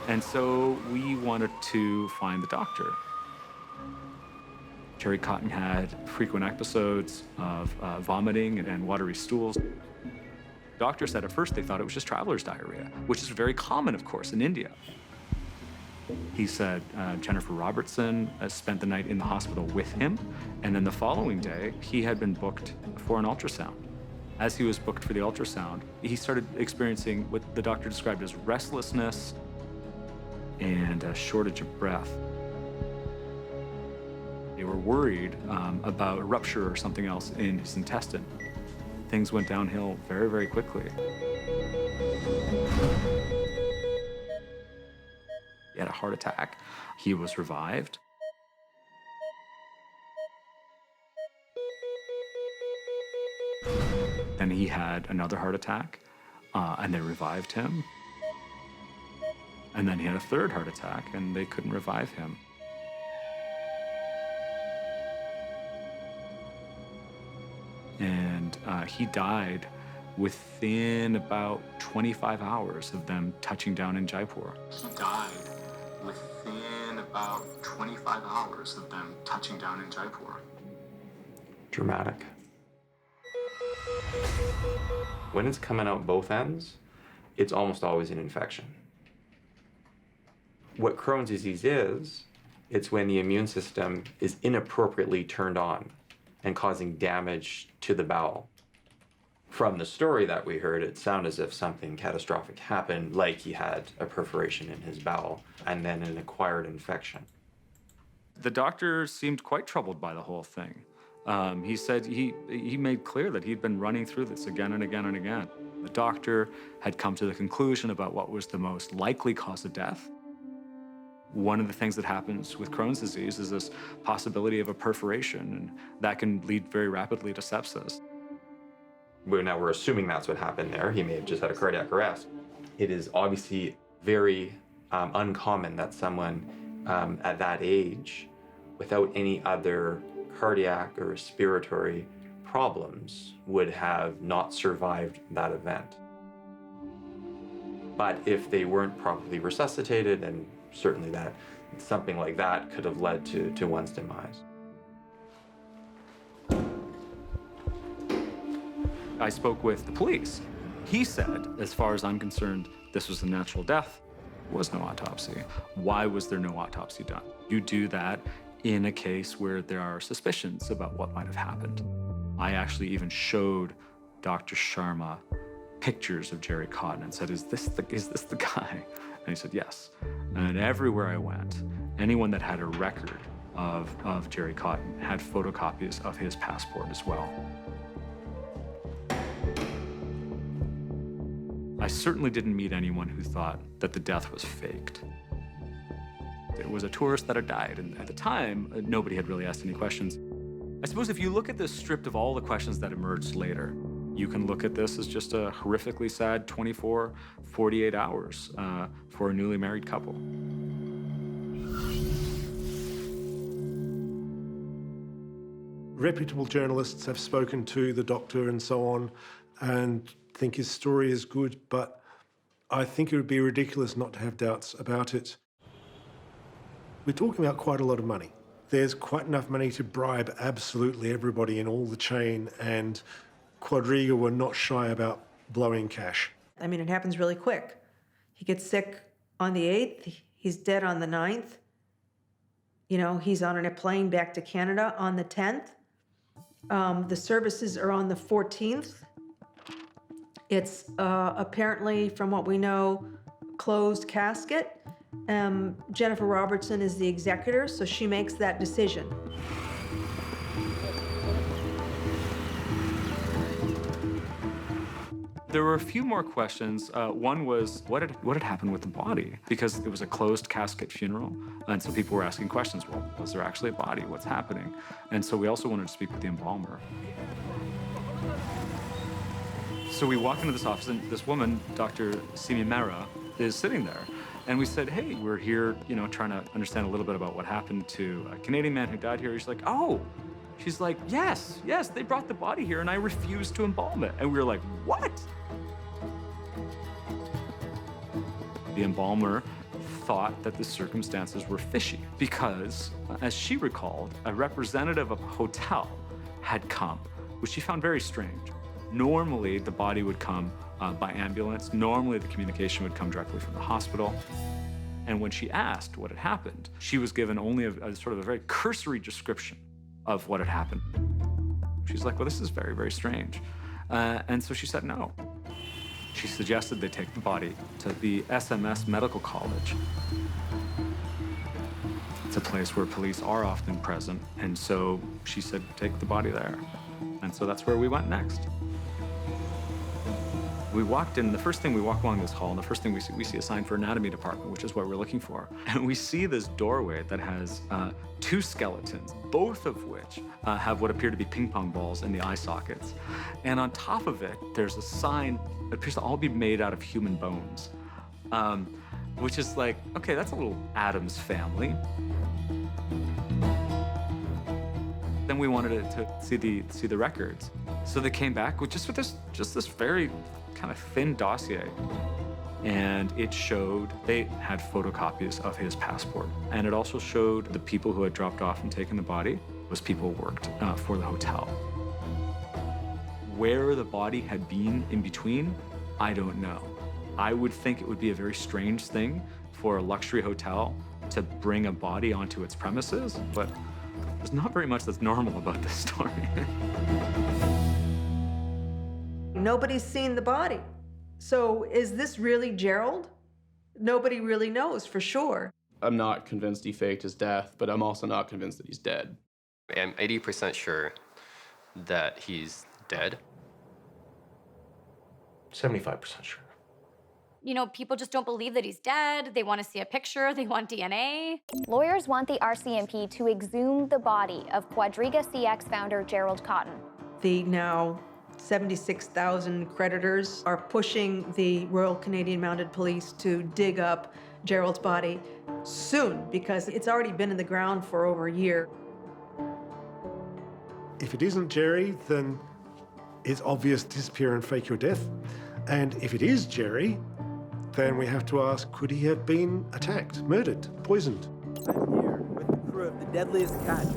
And so we wanted to find the doctor. Gerald Cotten had frequent episodes of vomiting and watery stools. Doctor said at first they thought it was just traveler's diarrhea, which is very common, of course, in India. He said Jennifer Robertson spent the night in the hospital with him, and then the following day, he had been booked for an ultrasound. As he was booked for the ultrasound, he started experiencing what the doctor described as restlessness and a shortage of breath. They were worried about a rupture or something else in his intestine. Things went downhill very, very quickly. He had a heart attack. He was revived. Then he had another heart attack, and they revived him. And then he had a third heart attack, and they couldn't revive him. And he died within about 25 hours of them touching down in Jaipur. He died within about 25 hours of them touching down in Jaipur. dramatic. When it's coming out both ends, it's almost always an infection. What Crohn's disease is, it's when the immune system is inappropriately turned on and causing damage to the bowel. From the story that we heard, it sounded as if something catastrophic happened, like he had a perforation in his bowel and then an acquired infection. The doctor seemed quite troubled by the whole thing. He said he made clear that he'd been running through this again and again and again. The doctor had come to the conclusion about what was the most likely cause of death. One of the things that happens with Crohn's disease is this possibility of a perforation, and that can lead very rapidly to sepsis. Now we're assuming that's what happened there. He may have just had a cardiac arrest. It is obviously very uncommon that someone at that age, without any other cardiac or respiratory problems, would have not survived that event. But if they weren't properly resuscitated, and certainly that something like that could have led to one's demise. I spoke with the police. He said, as far as I'm concerned, this was a natural death. There was no autopsy. Why was there no autopsy done? You do that in a case where there are suspicions about what might have happened. I actually even showed Dr. Sharma pictures of Gerry Cotten and said, is this the guy? And he said, yes. And everywhere I went, anyone that had a record of Gerry Cotten had photocopies of his passport as well. I certainly didn't meet anyone who thought that the death was faked. It was a tourist that had died, and at the time, nobody had really asked any questions. I suppose if you look at this stripped of all the questions that emerged later, you can look at this as just a horrifically sad 24, 48 hours for a newly married couple. Reputable journalists have spoken to the doctor and so on, and think his story is good, but I think it would be ridiculous not to have doubts about it. We're talking about quite a lot of money. There's quite enough money to bribe absolutely everybody in all the chain, and Quadriga were not shy about blowing cash. I mean, it happens really quick. He gets sick on the 8th, he's dead on the 9th. You know, he's on a plane back to Canada on the 10th. The services are on the 14th. It's apparently, from what we know, closed casket. Jennifer Robertson is the executor, so she makes that decision. There were a few more questions. One was, what had happened with the body? Because it was a closed casket funeral, and so people were asking questions. Well, was there actually a body? What's happening? And so we also wanted to speak with the embalmer. So we walk into this office, and this woman, Dr. Simi Mehra, is sitting there. And we said, hey, we're here, you know, trying to understand a little bit about what happened to a Canadian man who died here. She's like, oh. She's like, yes, they brought the body here, and I refused to embalm it. And we were like, what? The embalmer thought that the circumstances were fishy because, as she recalled, a representative of a hotel had come, which she found very strange. Normally, the body would come by ambulance. Normally, the communication would come directly from the hospital. And when she asked what had happened, she was given only a sort of a very cursory description of what had happened. She's like, well, this is very, very strange. And so she said no. She suggested they take the body to the SMS Medical College. It's a place where police are often present. And so she said, take the body there. And so that's where we went next. We walked in, the first thing we walk along this hall, and the first thing we see a sign for anatomy department, which is what we're looking for. And we see this doorway that has two skeletons, both of which have what appear to be ping pong balls in the eye sockets. And on top of it, there's a sign that appears to all be made out of human bones, which is like, okay, that's a little Addams Family. Then we wanted to see the records. So they came back with just this very kind of thin dossier. And it showed they had photocopies of his passport. And it also showed the people who had dropped off and taken the body. Those people worked for the hotel. Where the body had been in between, I don't know. I would think it would be a very strange thing for a luxury hotel to bring a body onto its premises, but there's not very much that's normal about this story. Nobody's seen the body. So is this really Gerald? Nobody really knows for sure. I'm not convinced he faked his death, but I'm also not convinced that he's dead. I'm 80% sure that he's dead. 75% sure. You know, people just don't believe that he's dead. They want to see a picture. They want DNA. Lawyers want the RCMP to exhume the body of QuadrigaCX founder Gerald Cotten. The now 76,000 creditors are pushing the Royal Canadian Mounted Police to dig up Gerald's body soon, because it's already been in the ground for over a year. If it isn't Gerry, then it's obvious disappear and fake your death. And if it is Gerry, then we have to ask, could he have been attacked, murdered, poisoned? I'm here with the crew of the Deadliest Catch.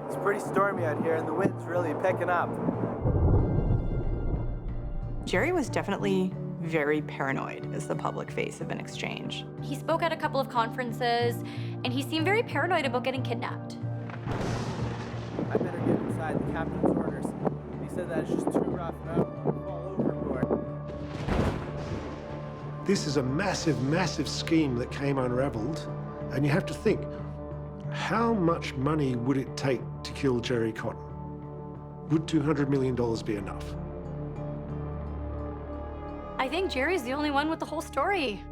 It's pretty stormy out here and the wind's really picking up. Gerry was definitely very paranoid as the public face of an exchange. He spoke at a couple of conferences, and he seemed very paranoid about getting kidnapped. I better get inside the captain's orders. He said that it's just too rough and I'll fall overboard. This is a massive, massive scheme that came unraveled, and you have to think, how much money would it take to kill Gerry Cotten? Would $200 million be enough? I think Gerry's the only one with the whole story.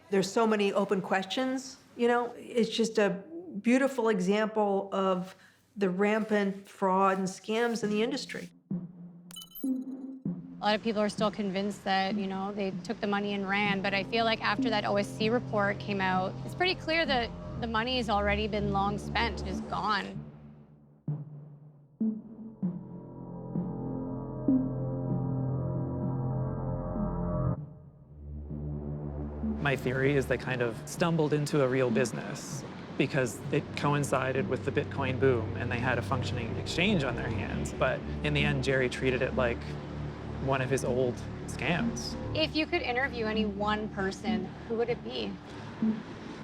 There's so many open questions, you know, it's just a beautiful example of the rampant fraud and scams in the industry. A lot of people are still convinced that, you know, they took the money and ran, but I feel like after that OSC report came out, it's pretty clear that the money has already been long spent and is gone. My theory is they kind of stumbled into a real business because it coincided with the Bitcoin boom and they had a functioning exchange on their hands. But in the end, Gerry treated it like one of his old scams. If you could interview any one person, who would it be?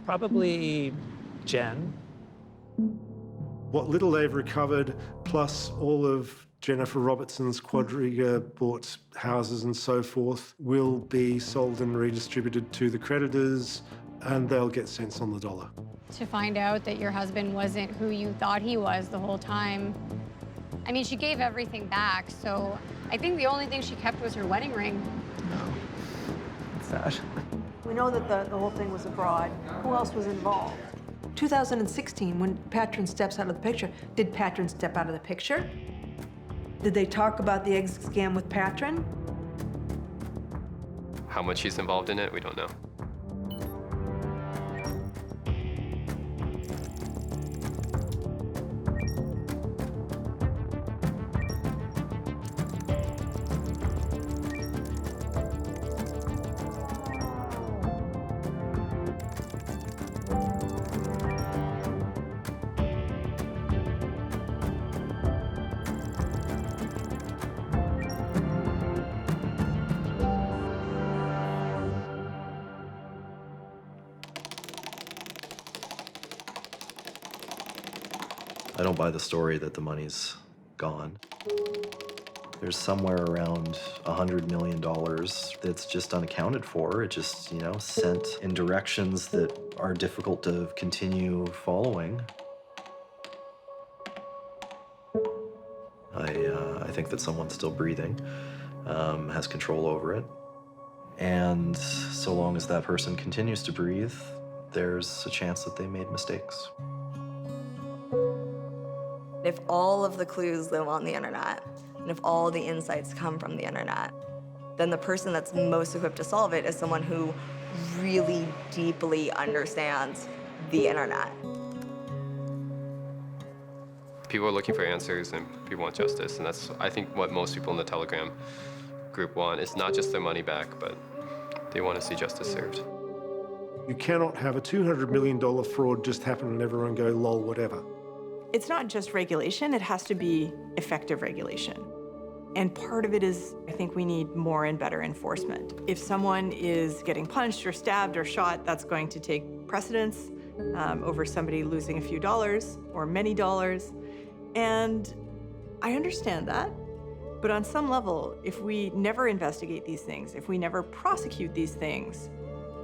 Probably Jen. What little they've recovered, plus all of Jennifer Robertson's Quadriga bought houses and so forth, will be sold and redistributed to the creditors, and they'll get cents on the dollar. To find out that your husband wasn't who you thought he was the whole time. I mean, she gave everything back, so I think the only thing she kept was her wedding ring. No. It's sad. We know that the whole thing was a fraud. Who else was involved? 2016, when Patron steps out of the picture, did Patron step out of the picture? Did they talk about the egg scam with Patron? How much he's involved in it, we don't know. I don't buy the story that the money's gone. There's somewhere around $100 million that's just unaccounted for. It just, you know, sent in directions that are difficult to continue following. I think that someone still breathing has control over it. And so long as that person continues to breathe, there's a chance that they made mistakes. If all of the clues live on the internet, and if all the insights come from the internet, then the person that's most equipped to solve it is someone who really deeply understands the internet. People are looking for answers and people want justice, and that's, I think, what most people in the Telegram group want. It's not just their money back, but they want to see justice served. You cannot have a $200 million fraud just happen and everyone go, lol, whatever. It's not just regulation, it has to be effective regulation. And part of it is, I think we need more and better enforcement. If someone is getting punched or stabbed or shot, that's going to take precedence over somebody losing a few dollars or many dollars. And I understand that. But on some level, if we never investigate these things, if we never prosecute these things,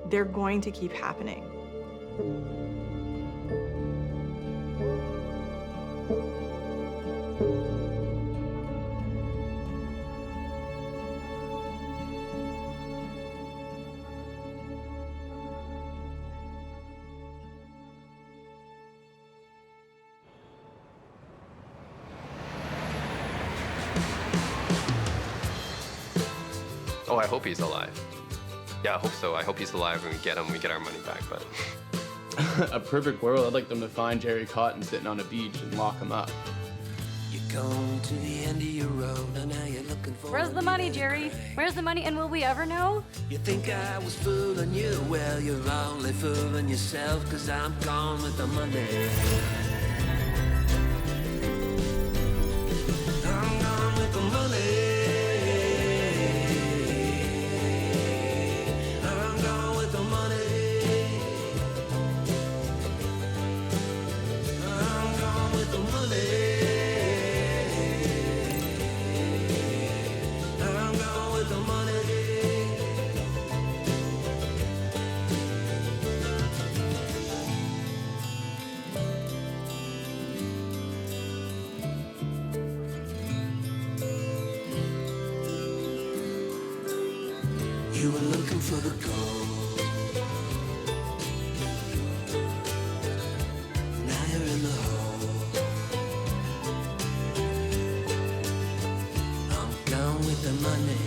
they're going to keep happening. Oh, I hope he's alive. Yeah, I hope so. I hope he's alive and we get him, we get our money back, but... A perfect world, I'd like them to find Gerry Cotten sitting on a beach and lock him up. You're going to the end of your road, and now you're looking for... Where's the money, Gerry? Where's the money, and will we ever know? You think I was fooling you? Well, you're only fooling yourself, 'cause I'm gone with the money. I'm gone with the money. You were looking for the gold. Now you're in the hole. I'm gone with the money.